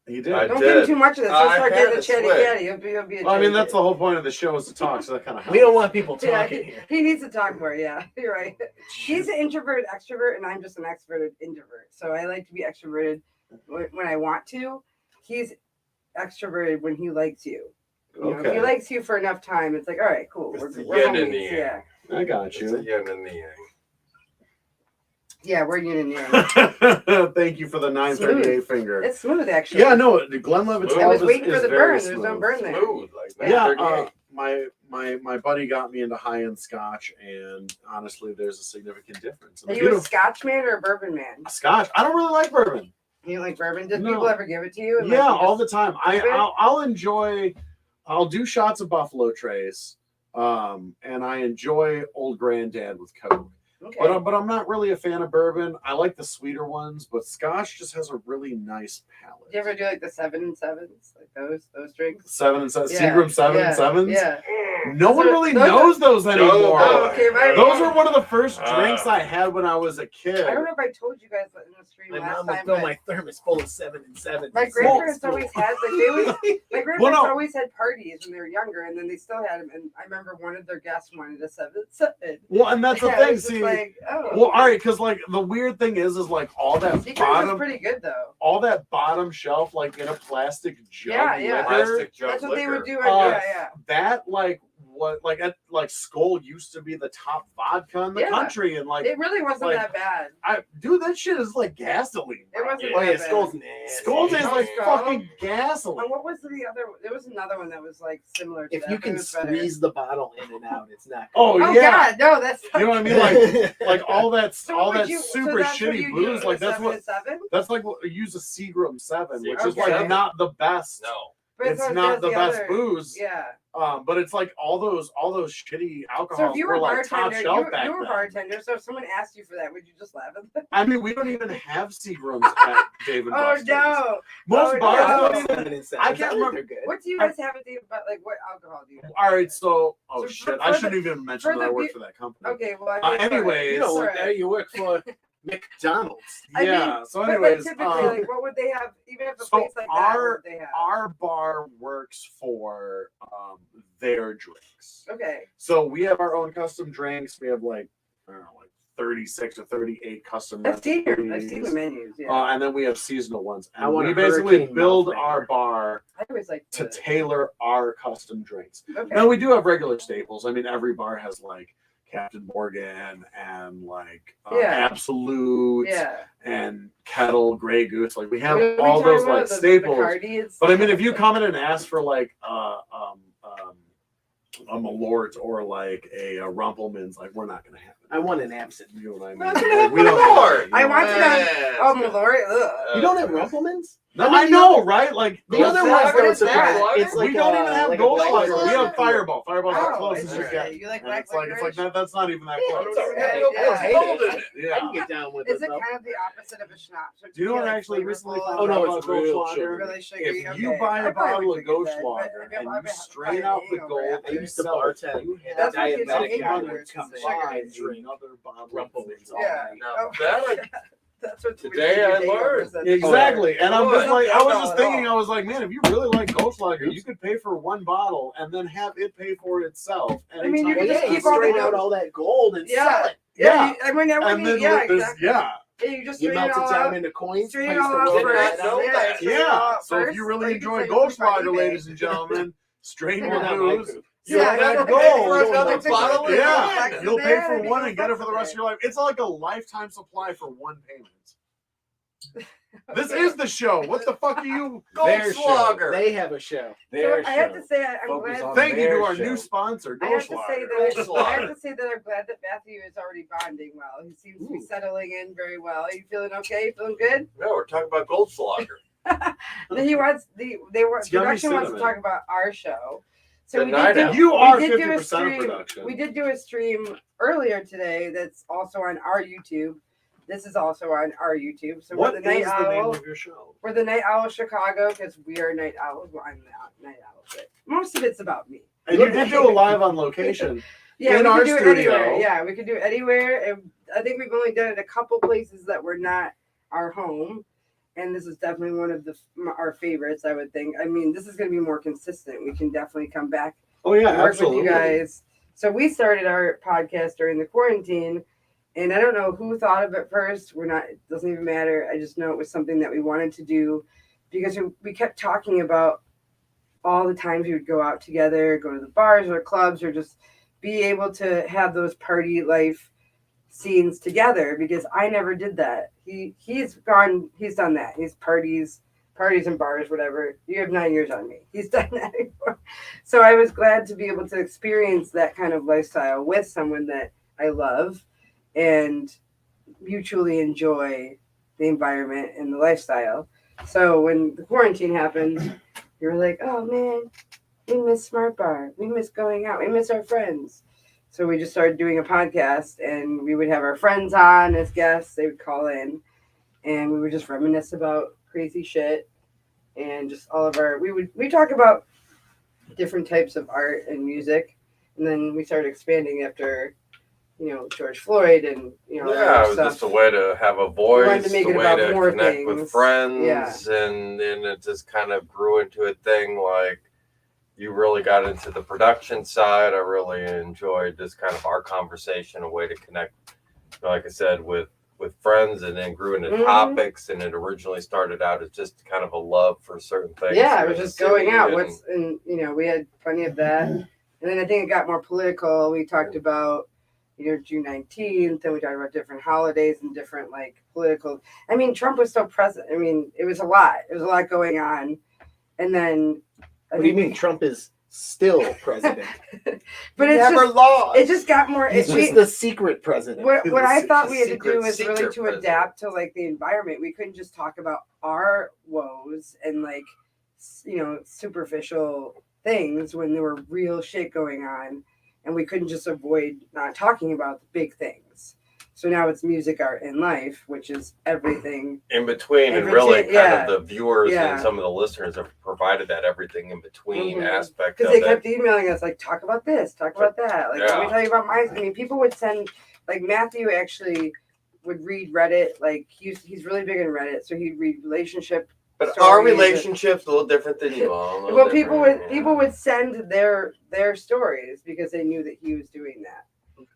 You did. I Don't did. give him too much of this. He'll I start had getting a the chatty swig. catty. He'll be a Well, I mean, chatty that's the catty. whole point of the show is to talk, so that kind of helps. We don't want people Yeah, talking here. he needs to talk more. Yeah, you're right. He's an introvert extrovert, and I'm just an extroverted introvert. So I like to be extroverted when I want to. He's extroverted when he likes you. You know, if Okay. he likes you for enough time, it's like, all right, cool. It's the We're yin and homies. the yang. Yeah, I got It's a you. yin and the yang. yeah, we're yin and yang. Thank you for the 938 finger. It's smooth, actually. Yeah, no, Glenlivet Smooth. 12 I was is, waiting for is the very burn. There's no smooth. burn there. Smooth, like Yeah, 938. my buddy got me into high-end scotch, and honestly, there's a significant difference. And Are the you a beautiful- Scotch man or a bourbon man? Scotch. I don't really like bourbon. You like bourbon? Did No. people ever give it to you? And, Yeah, like, you all the just- time. Fair. I'll enjoy. I'll do shots of Buffalo Trace, and I enjoy Old Granddad with Coke. Okay. But I'm not really a fan of bourbon. I like the sweeter ones, but Scotch just has a really nice palate. Do you ever do like the 7 and 7s, like those drinks? 7 and 7, Yeah, Seagram 7 yeah, and 7s. Yeah. No one really Those are- knows those anymore. Oh, okay, my- Those were one of the first drinks I had when I was a kid. I don't know if I told you guys in the stream My last mom would time, fill but my thermos full of 7 and 7. my grandparents always had like they always my grandparents Well, no. always had parties when they were younger, and then they still had them. And I remember one of their guests wanted a 7-7. Well, and that's the Yeah, it thing. was just See, like, oh. well, all right, because like the weird thing is like all that Seacrest was bottom, pretty good though. all that bottom shelf, like in a plastic jug. Yeah, yeah. liquor, Plastic jug That's what they would liquor. do. Yeah. That like what like Skull used to be the top vodka in the Yeah. country, and like It really wasn't like, that bad. dude, that shit is like gasoline. It wasn't Oh, that yeah, bad. Skull's nasty. Skull tastes like Skull. fucking gasoline. Oh, what was the other? There was another one that was like similar to If that. you but can it was better. squeeze the bottle in and out, it's not. Oh, Oh yeah. God, no, that's You know what I mean? Like all that So all would that you- so super that's what shitty you booze. do, Like a that's what 7-7? that's like what use a Seagram 7, which is Seagram like 7. not the best. No. But It's so not the there's best other- booze. Yeah. But it's like all those shitty So alcohols if you were were a like top bartender, shelf back you were a then. bartender. So if someone asked you for that, would you just laugh at them? I mean, we don't even have Seagrams at Dave and Oh Buster's. no! Most Oh, bars no. don't even. 7 and 7. I can't remember- They're good. What do you guys have at the? But like, what alcohol do you have? All right, so So shit, for I the- shouldn't even mention for that I the work be- for that company. Okay, well. I mean, Anyways, You don't it's work alright. there. You work for McDonald's. I Yeah. mean, so But like anyways, typically, like, what would they have? Even if a so place like that, what would they have? our bar works for their drinks. Okay. So we have our own custom drinks. We have like I don't know, like 36 or 38 custom I've seen the recipes. menus. Yeah. And then we have seasonal ones. I And want we a basically Hurricane build mouth our maker. bar I always like to the- tailor our custom drinks. Okay. Now we do have regular staples. I mean, every bar has like Captain Morgan and like Yeah. Absolute Yeah. and Kettle, Grey Goose. Like we have What are we all talking those about? like The staples. Bacardi is- But I mean, if you come in and ask for like a Malort or like a Rumpelman's, like we're not gonna have it. I want an absinthe. You know what I mean? Well, Like, we don't Malort. I want it on. Yeah, Oh, it's good. Mallory. Ugh. You don't have Rumpelmans? No, I know, right? Like The other Goldschlager? ones What don't is that? surprise. It's like we don't even have like a Goldschlager. black We have licorice. Fireball. Fireball's the Oh, closest you interesting. get. You like And black it's like licorice? that's not even that Yeah, close. it's all right. Yeah. I'll take Gold in it. it. I Yeah. can get down with Is it. it though. kind of the opposite of a schnapps? which Do you know would what be, I like, actually recently flavorful found Oh, and no, out it's about real Goldschlager? sugar. really sugary. If you Okay. buy I a probably bottle would of drink that, Goldschlager but and I'll you be- strain I'll out the hangover gold after. I and used to sell it, bartend. you Had That's a what gets you diabetic guy hangover, would it's come the by sugar. and drink another bottle of Rumpelman's all Yeah. night. Now Oh, that That's what we Today do I hangovers, learned. that's- Exactly, and I'm just Oh, like, I was no, just at thinking, all. I was like, man, if you really like Goldschlager, you could pay for one bottle and then have it pay for itself. I mean, you anytime could Well, just yeah, you keep all strain the- out all that gold and Yeah. sell it. Yeah, I mean, that would and be, then yeah, there's exactly. yeah, Yeah, you just You strain it melt all it down out. into coins. Strain place it all the out roll first. right know on that. there. Strain it all yeah. out So if first, you or really can enjoy save it for Goldschlager, eBay. ladies and gentlemen, strain Well, your not my booze. group. You'll Yeah, have that's gold. for another That's a bottle good- of Yeah, Flex you'll it pay there, for and one you and get it for the flex rest of your life. It's like a lifetime supply for one payment. This is the show. What the fuck are you? Their show. Goldschlager. They have a show. Their So I have show. to say, I'm Focus glad. on Thank you to their our show. new sponsor, I have to say Goldschlager. that I have to say that I'm glad that Matthew is already bonding well. He seems to be Ooh. settling in very well. Are you feeling okay? You feeling good? No, we're talking about Goldschlager. Then he wants It's yummy production wants to cinnamon. talk about our show. So The we night did out. do, You we are did do a 50% of stream. production. We did do a stream earlier today that's also on our YouTube. This is also on our YouTube. So What we're is the Night the name Owl. of your show? We're the Night Owl Chicago because we are Night Owls. Well, I'm not Night Owl, but most of it's about me. And you did do a live on location. Yeah, In we our could do it studio. anywhere. Yeah, we could do it anywhere. And I think we've only done it a couple places that were not our home. And this is definitely one of our favorites, I would think. I mean, this is going to be more consistent. We can definitely come back Oh yeah, and work absolutely. with you guys. So we started our podcast during the quarantine. And I don't know who thought of it first. It doesn't even matter. I just know it was something that we wanted to do because we kept talking about all the times we would go out together, go to the bars or clubs, or just be able to have those party life scenes together because I never did that. He's done that. He's parties and bars, whatever. You have 9 years on me. He's done that before. So I was glad to be able to experience that kind of lifestyle with someone that I love and mutually enjoy the environment and the lifestyle. So when the quarantine happened, you were like, oh man, we miss Smart Bar. We miss going out. We miss our friends. So we just started doing a podcast and we would have our friends on as guests. They would call in and we would just reminisce about crazy shit and just all of we talk about different types of art and music and then we started expanding after, George Floyd and Yeah, other it was stuff. just a way to have a wanted to voice, make a it way about to more connect with things. friends, and then it just kind of grew into a thing. Like you really got into the production side. I really enjoyed just kind of our conversation, a way to connect, like I said, with friends, and then grew into Mhm. topics. And it originally started out as just kind of a love for certain things. Yeah, here it was in the just going city, out. and We had plenty of that. And then I think it got more political. We talked about, June 19th, and we talked about different holidays and different political. I mean, Trump was still president. I mean, it was a lot. It was a lot going on. And then What do you mean Trump is still president? But He it's never just, lost. it just got more. He's It, just the secret president. what I thought we had to secret- do was really secret to president. adapt to the environment. We couldn't just talk about our woes and superficial things when there were real shit going on, and we couldn't just avoid not talking about the big things. So now it's music, art, and life, which is everything. in between, and Everything- really kind yeah. of the viewers Yeah. and some of the listeners have provided that everything in between Mhm. aspect Because of they it. kept emailing us talk about this, talk about that. Let me Yeah. tell you about my. I mean, people would send Matthew actually would read Reddit. He's really big in Reddit, so he'd read relationship. But stories our and- relationship's a little different than you all. a little Well, people different, would send their stories because they knew that he was doing that,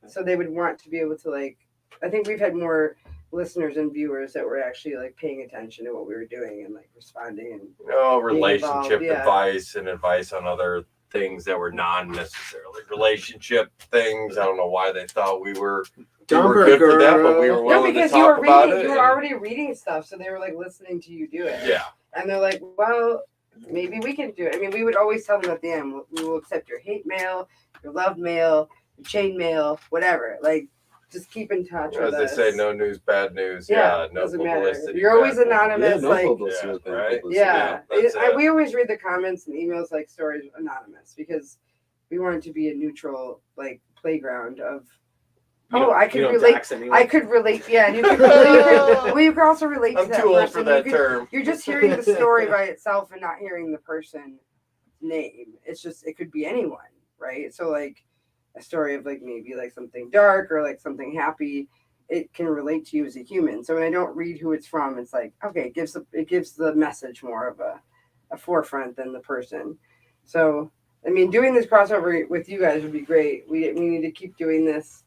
so they would want to be able to I think we've had more listeners and viewers that were actually paying attention to what we were doing and responding and relationship involved, yeah. advice and advice on other things that were non-necessarily relationship things. I don't know why they thought we were good for that, but we were no, willing to because talk you were about reading, it. you were and- already reading stuff, so they were listening to you do it. yeah. And they're like, well, maybe we can do it. I mean, we would always tell them at the end, we will accept your hate mail, your love mail, your chain mail, whatever. Just keep in touch As with they us. say, no news, bad news. Yeah, no doesn't matter. publicity. You're always bad anonymous. Yeah, no publicity, Yeah, bad right? publicity. Yeah, that's it. we always read the comments and emails stories anonymous because we want it to be a news playground of. I could relate. I could relate. Yeah, and you could. You could also relate to I'm that too old person. for that You could- term. You're just hearing the story by itself and not hearing the person's name. It's just it could be anyone, right? So a story of maybe something dark or something happy, it can relate to you as a human. So when I don't read who it's from, it's okay, it gives the message more of a forefront than the person. So I mean, doing this crossover with you guys would be great. We need to keep doing this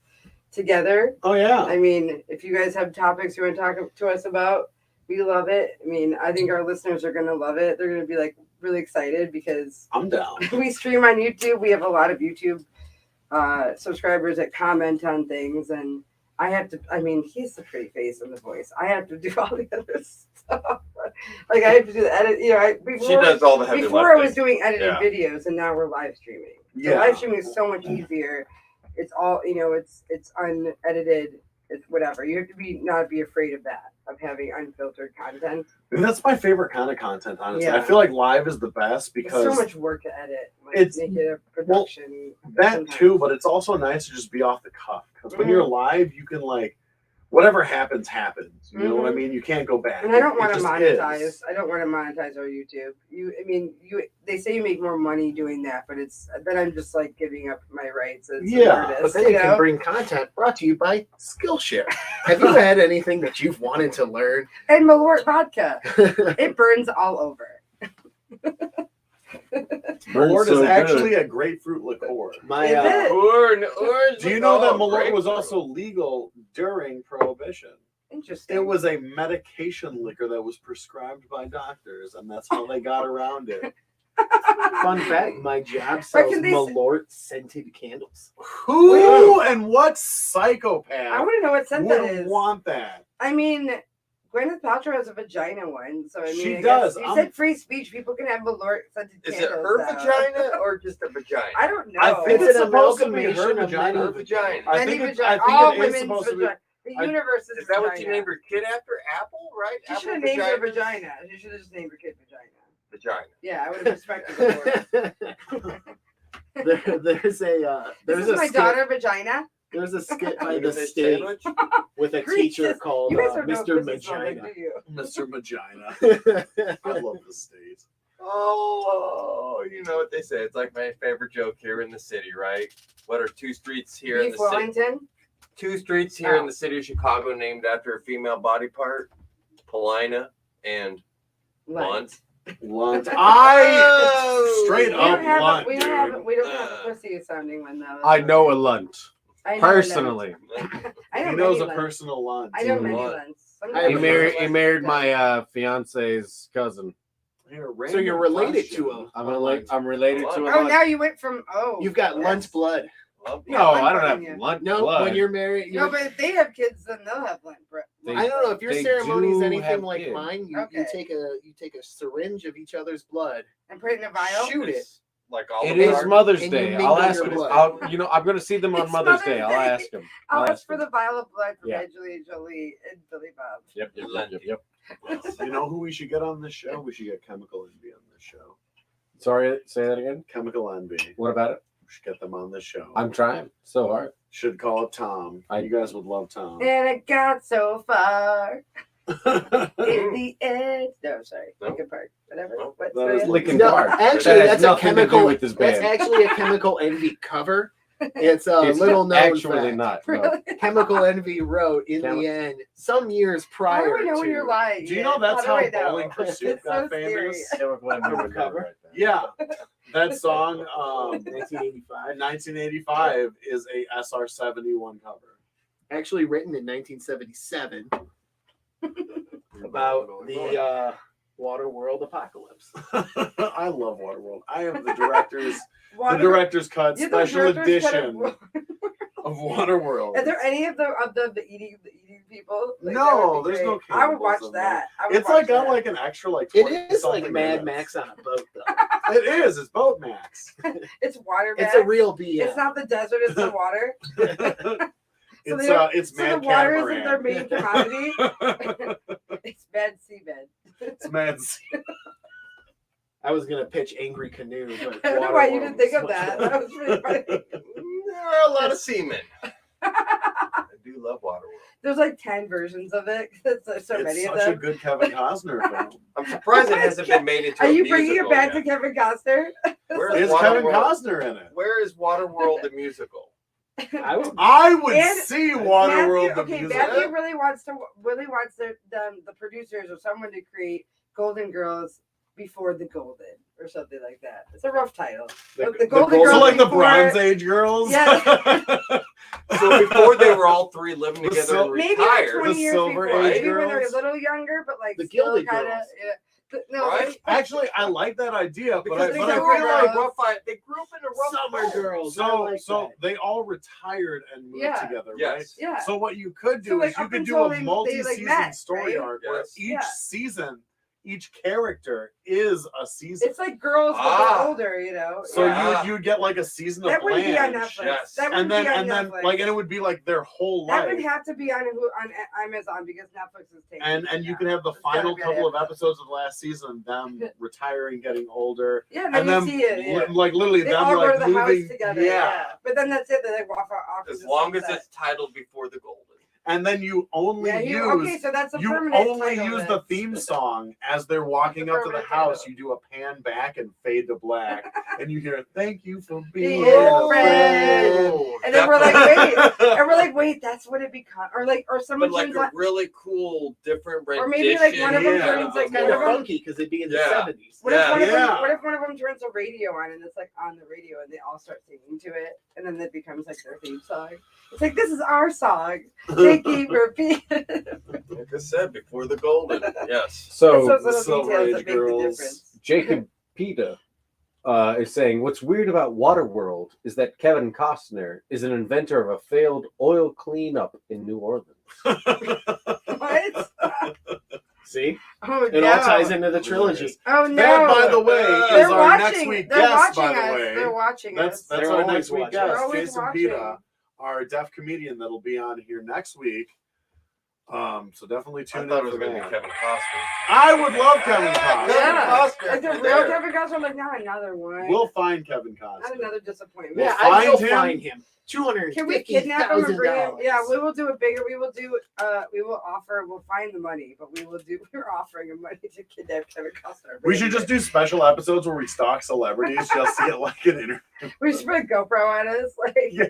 together. Oh yeah. I mean, if you guys have topics you want to talk to us about, we love it. I mean, I think our listeners are going to love it. They're going to be really excited because I'm down. we stream on YouTube. We have a lot of YouTube subscribers that comment on things, and I have to. I mean, he's the pretty face and the voice. I have to do all the other stuff. I have to do the edit. She does all the heavy before I lifting. was doing edited Yeah. videos, and now we're live streaming. So Yeah. live streaming is so much easier. It's all it's unedited. It's whatever. You have to not be afraid of that, of having unfiltered content. And that's my favorite kind of content, honestly. Yeah. I feel like live is the best It's because so much work to edit. It's- Make it a production. that sometimes. too, but it's also nice to just be off the cuff. Because when you're live, you can whatever happens, happens. You know what I Mhm. mean? You can't go back. And I don't It want to just monetize. is. I don't want to monetize our YouTube. They say you make more money doing that, but then I'm just giving up my rights as Yeah, an artist. But then you can bring content brought to you by Skillshare. Have you had anything that you've wanted to learn? And Malort vodka, it burns all over. Malort so is good. actually a grapefruit liqueur. My Is it? Orange Do you know that liqueur, Malort was grapefruit. also legal during Prohibition? Interesting. It was a medication liquor that was prescribed by doctors, and that's how they got around it. fun fact: my job But sells can they- Malort scented candles. Who and what psychopath I want to know what scent would that is. want that? I mean, Gwyneth Paltrow has a vagina one, so I mean, She I does. guess you said free speech. People can have Malort scented Is candles. it her out. vagina or just a vagina? I don't know. I think It's it's an supposed to be amalgamation her of vagina. many Her vagina. I Many think, vagina- I all think it is women's supposed to be. vagina. The I- universe is Is that what you vagina. named your kid after? Apple, right? She Apple should have named her vaginas? vagina. She should have just named her kid vagina. Vagina. Yeah, I would have respected the word. There's a This is my skit, daughter vagina. There's a skit by Like the a fish state sandwich? with a Grease. teacher called You guys don't know Mr. Christmas Robin, Vagina. do you? Mr. Vagina. I love the state. Oh, you know what they say. It's like my favorite joke here in the city, right? What are two streets here in Beef the city? Wellington. Two streets here in Oh. the city of Chicago named after a female body part. Paulina and Lunt. Lunt. I Oh, straight We up don't have Lunt, we dude. don't have a pussy sounding one though. I know a lunt I know personally. I know He knows a many Lunts. personal Lunt. I know many Lunt. Lunts. I He have Sometimes married Lunts my does. fiance's cousin. Here, So random you're related question. to a. I'm related to a Oh, lunt. now you went from You've got yes. lunch blood. Love you. No, Yeah, I don't lunt have you. lunt No, blood. when you're married, No, but if they have kids, then they'll have Lunt. They- I don't know if your they ceremony is do anything have like kids. mine. You Okay. take a syringe of each other's blood, And put it in a vial. shoot it. It's like all It the is garden. Mother's And you Day. mingle I'll ask your him. blood. I'm going to see them on It's Mother's Day. Mother's I'll Day. ask him. I'll ask for him. the vial of blood from Yeah. Angelina Jolie and Billy Bob. Yep. You know who we should get on this show? We should get Chemical Envy on this show. Sorry, say that again. Chemical Envy. What about it? We should get them on this show. I'm trying so hard. Should call up Tom. You guys would love Tom. And it got so far in the end. No, sorry. No. Linkin Park. Whatever. No. What's That the is end? Linkin No, Park. actually, That has that's a nothing to do chemical. with this That's band. actually a Chemical Envy cover. It's a It's little known actually fact. not. No. Really? Chemical Envy wrote in Chemi- the end some years How prior do I know to. when you're lying? Do you know that's How how do I know? Bowling Pursuit It's got so famous? scary. Chemical Envy would Cover. right there. Yeah. That song, 1985. 1985, is a SR-71 cover. Actually written in 1977 about the Waterworld apocalypse. I love Waterworld. I have the director's cut You're the special director's cut edition of Waterworld. Are there any of the eating people? Like, that No, would be there's no great. I would watch cannibals in that. I would It's watch like got that. like an extra like. It 20 is like something Mad minutes. Max on a boat, though. It is. It's Boat Max. It's water. It's a Max. real BS. It's not the desert. It's the water. So It's so Mad the water isn't Catamaran. their main commodity. It's Mad Seabed. It's Mad. I was gonna pitch Angry Canoe, but I don't know why you didn't think of Waterworld's that. much That was pretty funny. There are a lot of seamen. I do love Waterworld. There's like 10 versions of it. There's so many It's of such a them. good Kevin Costner film. I'm surprised it hasn't been made into Are a you bringing it musical back yet. to Kevin Costner? Where is Is Kevin Waterworld? Costner in it? Where is Waterworld the musical? I would, I would And see Waterworld the Matthew, musical. Matthew really wants the producers or someone to create Golden Girls before the Golden or something like that. It's a rough title. The Golden So Girls like the before- Bronze Age girls. Yeah. So before they were all three living The together sil- and Maybe like retired. 20 The years Silver before. Age Maybe when they're a girls. little younger, but like The still Gilded kind of Girls. no. Right? Actually, I like that idea, but Because I they but grew I up feel in like- a rough. They grew up in a rough Summer home. Girls. I so like so that. they all retired and moved Yeah. together, right? Yes. Yeah. So what you could do So, like, is you up could until do they, a like, multi-season met, story right? arc where Yes. each Yeah. season, each character is a season. It's like girls when Ah. they're older, you know. So Yeah. you would get like a season of That would be on Blanche, Netflix. yes. That would and be then on and then Netflix. like and it would be like their whole That life. would have to be on Amazon because Netflix is taking. And you it can now. have the It's gotta final be on couple of Amazon. episodes of the last season, them retiring, getting older, Yeah, and and then them you see it. Yeah. like literally They them all go like to the moving house together. yeah. But then that's it. They like walk off. As into long as sunset. it's titled Before the Golden. And then you only use okay, so that's a you permanent only title use then. the theme song as they're walking That's a up to the permanent house. title. You do a pan back and fade to black, and you hear "Thank you for being Being a a friend." friend." And then we're like, And we're like, wait, that's what it becomes. Or someone But like turns a on. really cool, different rendition. Or maybe, like, one of them Yeah. turns like kind one of of them. funky because it'd be in the Yeah. 70s. What if, one of Yeah. them, what if one of them turns a radio on and it's like on the radio and they all start singing to it and then it becomes like their theme song? It's like, this is our song. They keep repeating. Like I said, Before the Golden. Yes. So Those little Silver details Age that make the Girls. difference. Jacob Pita is saying, what's weird about Waterworld is that Kevin Costner is an inventor of a failed oil cleanup in New Orleans. What? See? Oh, It no. all ties into the trilogy. Oh, no. That, by the way, They're is our next watching. week They're guest. watching By the us. way, They're watching that's us. that's They're our always next week watching. They're guest, always Jason watching. Pita, our deaf comedian that'll be on here next week. So definitely I tune thought in it was for going to be that. Kevin Costner. I would love Kevin Costner. Yeah. Costner. Like the Right real there. Kevin Costner, I'm like, not another one. We'll find Kevin Not Costner. another disappointment. We'll Yeah, I will find him. find him. $250,000. Can we kidnap him and bring him? Yeah, we will do it bigger. We will offer, we'll find the money, but we're offering him money to kidnap Kevin Costner. We should just do special episodes where we stalk celebrities just to get like an interview. We should put a GoPro on us. Like, Yeah,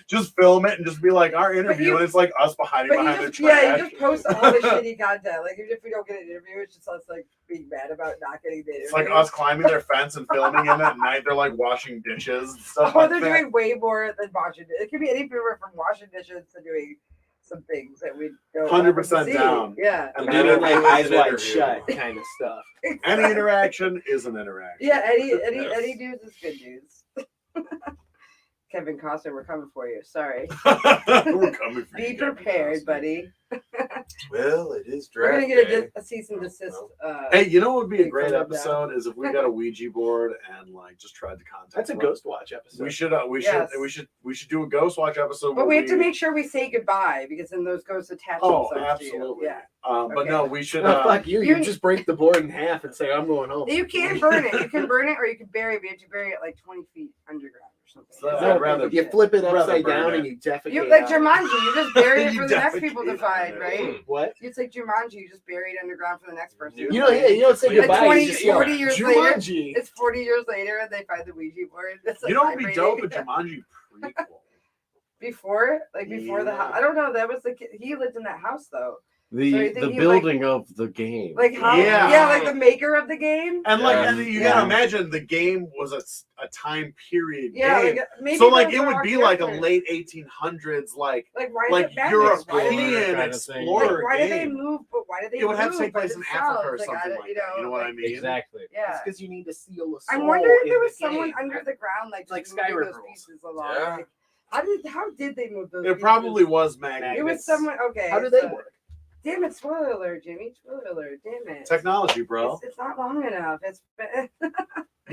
just film it and just be like our interview, you- and it's like us behind but behind you the just, yeah, trash. you just post all the shitty content. Like, if we don't get an interview, it's just us, like, being mad about not getting the interview. It's like us climbing their fence and filming them at night. They're like washing dishes and stuff Oh, like they're that. doing way more than washing dishes. It could be anything from washing dishes to doing some things that we don't 100% see. down. Yeah. And The then interview like is eyes an wide interview. shut kind of stuff. any interaction is an interaction. Yeah, any Yes. news is good news. Kevin Costner, we're coming for you. Sorry. We're coming for Be you, Kevin prepared, Costner. buddy. Well, it is We're draft gonna get day. a cease and desist. Hey, you know what would be a Big great fan of that. episode is if we got a Ouija board and like just tried to contact. That's a them. Ghost Watch episode. We should Yes. do a Ghost Watch episode. But where we have to make sure we say goodbye because then those ghosts attach Oh, themselves to absolutely. you. Yeah. But Okay. no, we should. Oh, fuck you. You You- just break the board in half and say, I'm going home. You can burn it. You can burn it or you can bury it. But you have to bury it like 20 feet underground or something. So It's I'd not rather- big You shit. flip it Rather upside burn down it. and you defecate. You like out. Jumanji, you just bury it You for the next people to defecate find, on right? it. What? It's like Jumanji, you just bury it underground for the next person. You You don't say Like goodbye. Like 20, you just yell, 40 years later. Jumanji. It's 40 years later and they find the Ouija board. It's, like, You know what would be vibrating. dope? A Jumanji prequel. Before the Yeah. house. I don't know. That was the kid. He lived in that house though. So The you think the he, building of the game. Like how? Yeah. Yeah, like the maker of the game. And like, Yeah. and you Yeah. gotta imagine the game was a time period Yeah, game. like maybe So like those it are would our be like a characters. late 1800s like Why is like it Batman? European Why did they- kind of thing. explorer Like, why did they game. move? But why did they? It would have to move take by place in Africa or themselves? Like, something I like don't- that. You know what I mean? Exactly. Yeah. It's because you need to seal the soul. I'm wondering if in there was the someone game, under right? the ground, like like just moving Skyrim those rules. pieces along. Yeah. Like, how did they move those? It pieces? probably was magnets. It was someone. Okay. How do they so- work? Damn it! Spoiler alert, Jimmy. Spoiler alert. Damn it. Technology, bro. It's not long enough. It's been. You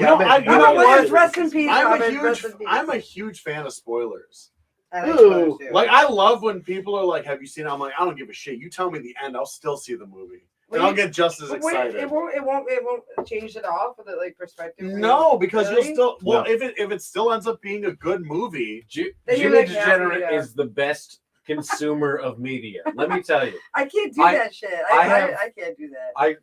know, Yeah, you but- know Well, what? rest in peace, I'm Robin, a rest huge in peace. I'm a huge fan of spoilers. I like Ooh, spoilers, too. Like I love when people are like, "Have you seen it?" I'm like, "I don't give a shit. You tell me the end, I'll still see the movie, and Well, I'll get just as But wait, excited." it won't change at all for the like perspective. No, because Really? you'll still well No. if it still ends up being a good movie. Ju- Then you're Jimmy like, yeah, Degenerate yeah. is the best consumer of media. Let me tell you. I can't do I- that shit. I have- I can't do that.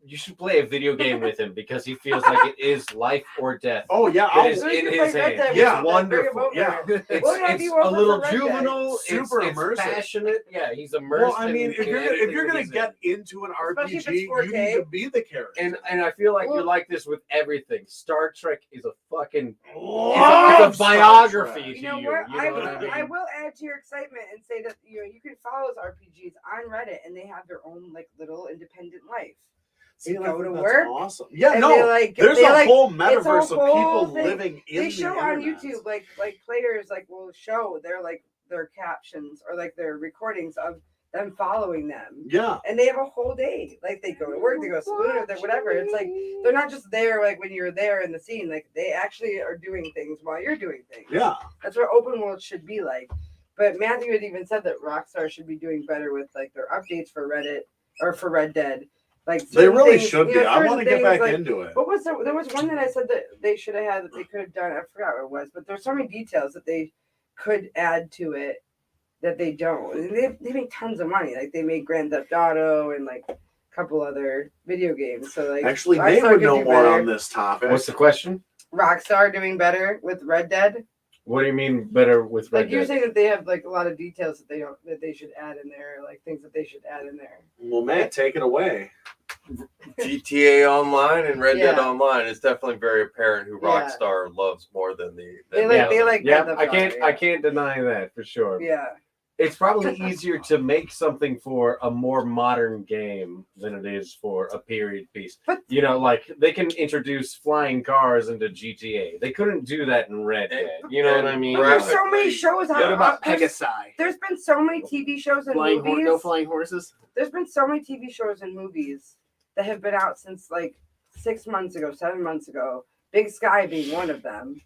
You should play a video game with him because he feels like it is life or death. Oh yeah, It I'll, is So we in can his play Red hand. Dead Yeah. with him, bring him Wonderful. over. yeah. It's, We'll have it's you a over little for Red Dead. juvenile, Super it's immersive. passionate. Yeah, he's immersed. Well, I mean, if you're everything gonna that he's get in. into an Especially if RPG, it's you 4K. need to be the character. And I feel like Well- you're like this with everything. Star Trek is a fucking Love it's a Star biography. Trek. You know you, what? you know what I mean? I will add to your excitement and say that you can follow those RPGs on Reddit and they have their own like little independent life. See, They like, go to that's work, awesome. Yeah, and no, they like there's they a like whole it's a metaverse of whole people thing. living in they show the on internet. YouTube like players like will show their captions or like their recordings of them following them. Yeah, And they have a whole day. Like they go to work, they go to saloon or whatever. It's like they're not just there like when you're there in the scene. Like they actually are doing things while you're doing things. yeah. That's what open world should be like. But Matthew had even said that Rockstar should be doing better with like their updates for Reddit or for Red Dead. Like They certain really things- should you be. know, I certain want to get things, back like, into it. what was there was one that I said that they should have had that they could have done. I forgot what it was, but there's so many details that they could add to it that they don't. And they make tons of money. Like they made Grand Theft Auto and like a couple other video games. So like Actually, Rockstar Nate would could know do more better. on this topic. What's the question? Rockstar doing better with Red Dead. What do you mean better with Red Like you're Dead? saying that they have like a lot of details that they should add in there, like things that they should add in there. Well, Matt, take it away. GTA Online and Red Dead Yeah. Online is definitely very apparent who Yeah. Rockstar loves more than the. They Than like- the they other. like- Yeah, Grand I Theft can't. Auto, I yeah. can't deny that for sure. Yeah. It's probably easier to make something for a more modern game than it is for a period piece. But- you know, like they can introduce flying cars into GTA. They couldn't do that in Red Dead. You know what I mean? But there's so Graphically, many shows out What about there's- Pegasi? There's been so many TV shows and Flying movies. no flying horses? There's been so many TV shows and movies that have been out since like 6 months ago, 7 months ago. Big Sky being one of them.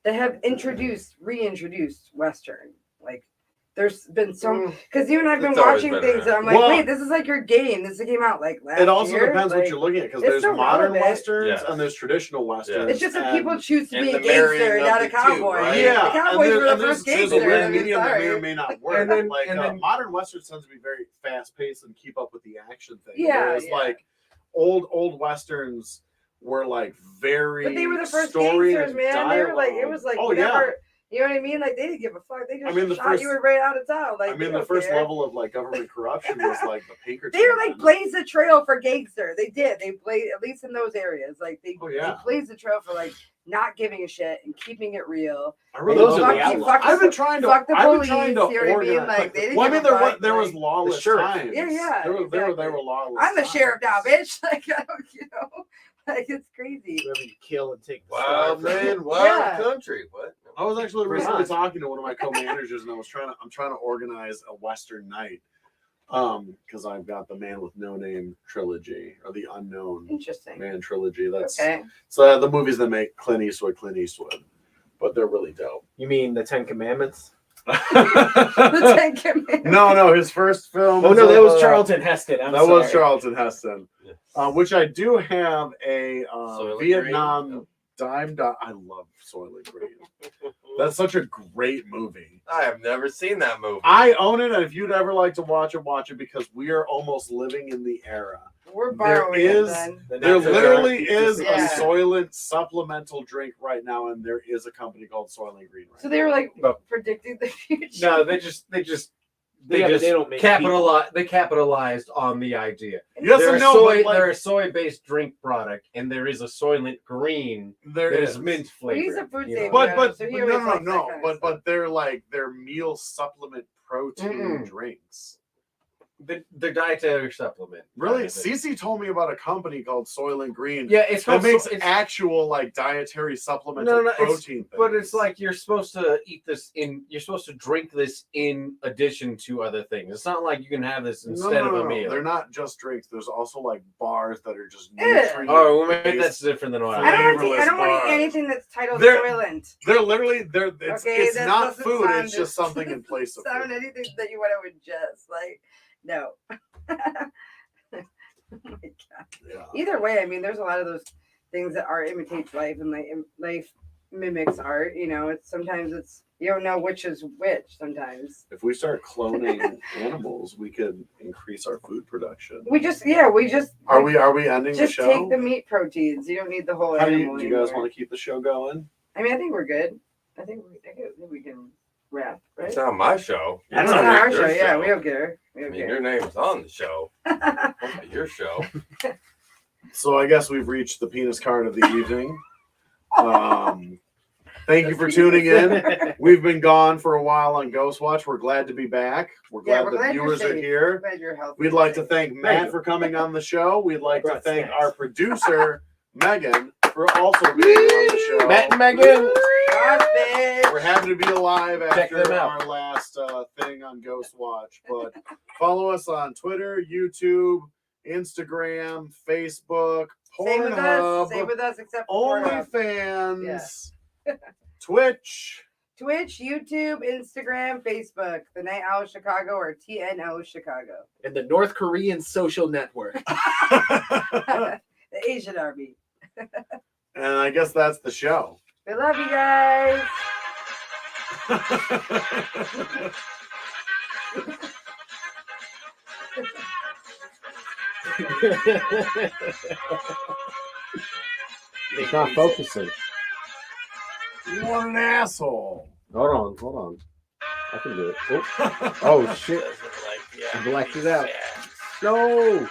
That have reintroduced Western. Like there's been so because even I've been It's always watching been things around. and I'm like, Well- wait, this is like your game. This came out like last It also year. depends what Like, you're looking at because it's there's so modern relevant. westerns Yes. and there's traditional westerns. It's just that and- people choose to and be a the marrying gangster, of not a the two, cowboy. right? Yeah, the cowboys were the and first there's a gangster. weird I mean, medium that may or sorry. may not work. And then- like and then- modern westerns tend to be very fast paced and keep up with the action thing. Yeah, Whereas yeah. like old westerns were like very But they were the first story gangsters, and man. They were like, it dialogue. was like, oh whatever. yeah. You know what I mean? Like, they didn't give a fuck. They just I mean, the shot first- you right out of town. Like, I they mean, the don't first care. level of like government corruption was like the Pinkerton. They were like man. blazed the trail for gangster. They did. They blazed, at least in those areas. Like, they yeah. blazed the trail for like not giving a shit and keeping it real. I Well, really those love are the that. outlaws. I've been trying to. Fuck the I've been police. trying to You know what I mean? organize. Like, they didn't Well, I give mean, a there was fuck, there was like- lawless sheriff. times. Yeah, There were exactly. lawless. I'm the times. sheriff now, bitch. Like, I don't, you know, like it's crazy. Whoever you kill and take the Wild star from. man, wild Yeah. country. What? I was actually Right recently on. talking to one of my co-managers, and I'm trying to organize a Western night, because I've got the Man with No Name trilogy or the Unknown Interesting. Man trilogy. That's Okay. so the movies that make Clint Eastwood, but they're really dope. You mean the Ten Commandments? The Ten Commandments. No, his first film. Oh no, that was uh, Charlton Heston. I'm that sorry. was Charlton Heston, Yeah. which I do have a Soylent Vietnam Green. dime. I love Soylent Green. That's such a great movie. I have never seen that movie. I own it, and if you'd ever like to watch it because we are almost living in the era. We're There borrowing is- it then. The There Nazi literally Guard. is Yeah. a Soylent supplemental drink right now, and there is a company called Soylent Green. Right So they were like But- predicting the future. No, they just Yeah, but they don't make They capitalized on the idea. Yes They're and a no, soy, but like, they're a soy-based drink product, and there is a Soylent Green there that is is mint Well, flavor. he's a food you know? saver. But So he no, always no, likes that no. kind of stuff. But they're like their meal supplement protein Mm-mm. drinks. The dietary supplement. Really, kind of thing. Cece told me about a company called Soylent Green Yeah, it's that called makes it's, actual like dietary supplemental No, no, it's- protein. but things. it's like you're supposed to eat this in. You're supposed to drink this in addition to other things. It's not like you can have this instead of a meal. They're not just drinks. There's also like bars that are just Yeah. nutrient. Oh, well, maybe based. that's different than what I don't want to. flavorless I don't want to bars. eat anything that's titled They're- Soylent. They're literally it's, Okay, it's that not doesn't food. sound It's just something in place of Sound food. anything that you want to ingest? Like, no. Oh my God. Yeah. Either way, I mean, there's a lot of those things that art imitates life, and life mimics art. You know, it's sometimes you don't know which is which. Sometimes If we start cloning animals, we could increase our food production. we just Are we ending the just show? take the meat proteins. You don't need the whole How do animal. you guys anymore. want to keep the show going? I mean, I think we're good. I think we can wrap, right? It's not my show. That's don't not know. our Your show. Yeah, we don't care. We I don't mean, care. your name's on the show. Not your show. So I guess we've reached the penis card of the evening. Thank you for tuning in. We've been gone for a while on Ghost Watch. We're glad to be back. We're Yeah, glad we're the glad you're viewers are safe. here. Glad you're healthy. We'd like to and thank safe. Matt for coming on the show. We'd like to brought thank snacks. our producer, Megan, for also being on the show. Matt and Megan. Austin. We're happy to be alive Check after them out. our last thing on Ghost Watch. But follow us on Twitter, YouTube, Instagram, Facebook, Same with us. Pornhub, Same with us, except for Pornhub. OnlyFans, Twitch. Twitch, YouTube, Instagram, Facebook, The Night Owl Chicago or TNO Chicago. And the North Korean social network. The Asian Army. And I guess that's the show. We love you guys. It's not focusing. What an asshole. Hold on. I can do it. Oh shit! I blacked it out. No,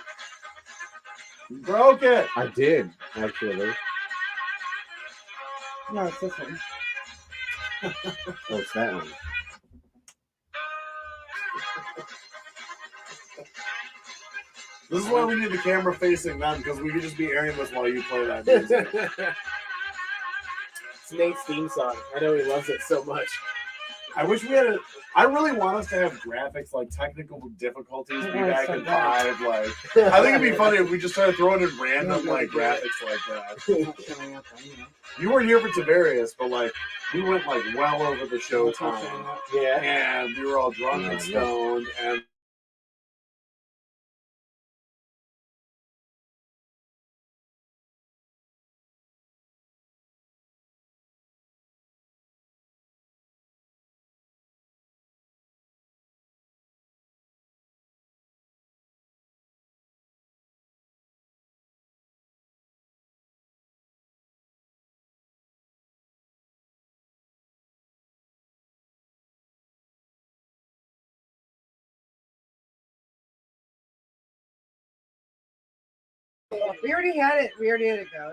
You broke it. I did actually. No, it's this one. Oh, it's that one. This is why we need the camera facing them, because we could just be airing this while you play that music. It's Nate's theme song. I know he loves it so much. I wish we had I really want us to have graphics like technical difficulties be Yeah, back so in bad. 5. Like, I think it'd be funny if we just started throwing in random like graphics like that. Not showing up, I know. You weren't here for Tiberius, but like we went like well over the show It's not showing time, up. Yeah. and we were all drunk and stoned, and We already had it. We already had it go.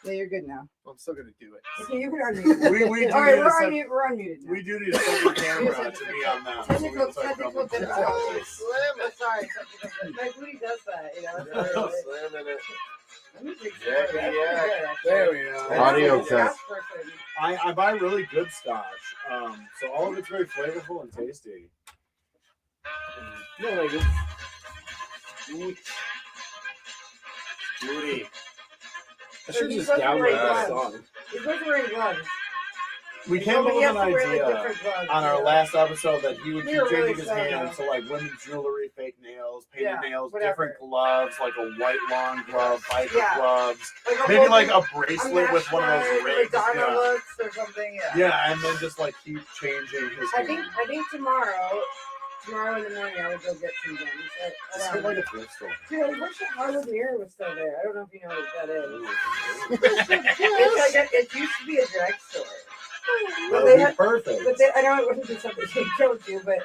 Yeah, you're good now. I'm still gonna do it. Okay, you can unmute. we do All right, need we're, to set, we're unmuted now. we do need to set the camera to be on them. So we Technical, can start technical filming. difficulties. Slam Oh, sorry. My booty does that, you know. Slamming it. Let me fix Yeah, it. That's yeah. pretty good, actually. There we go. Audio That's cut. perfect. I buy really good scotch, so all of it's very flavorful and tasty. No, like it's sweet. Booty. I So should he's just supposed to wear download that gloves. song. You're supposed to wear gloves. We He came told up me he with an has to wear, like, idea different gloves, on our yeah. last episode that he would We keep were really changing his excited, hands, so like women's jewelry, fake nails, painted Yeah, nails, whatever. different gloves, like a white long glove, biker Yeah. gloves, Like a maybe whole like thing- a bracelet with one of those rings. Madonna Yeah. looks or something. Yeah. Yeah, and then just like keep changing his I hands. think tomorrow in the morning I would go get some gems. Just go by the thrift store. Dude, I wish the Harwood Mirror was still there. I don't know if you know what that is. It's like it used to be a drugstore. That But would they be have, perfect. but I know it wouldn't be something they go to, but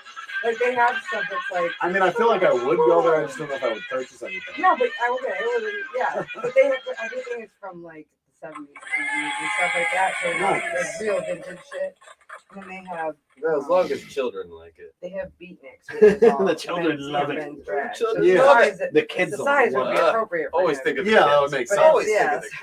like they have stuff that's like I mean, I feel like I would go there. I just don't know if I would purchase anything. no, but yeah. But they have everything is from like the 70s, 80s, and stuff like that. So like real vintage shit. And then they have As long as children like it. beatniks. which is all The children men's- love it. men's drag. Children So Yeah. the size The kids the size love would be it. appropriate. For Always him. think of the Yeah, kids. that would make But sense. Always think yeah, of the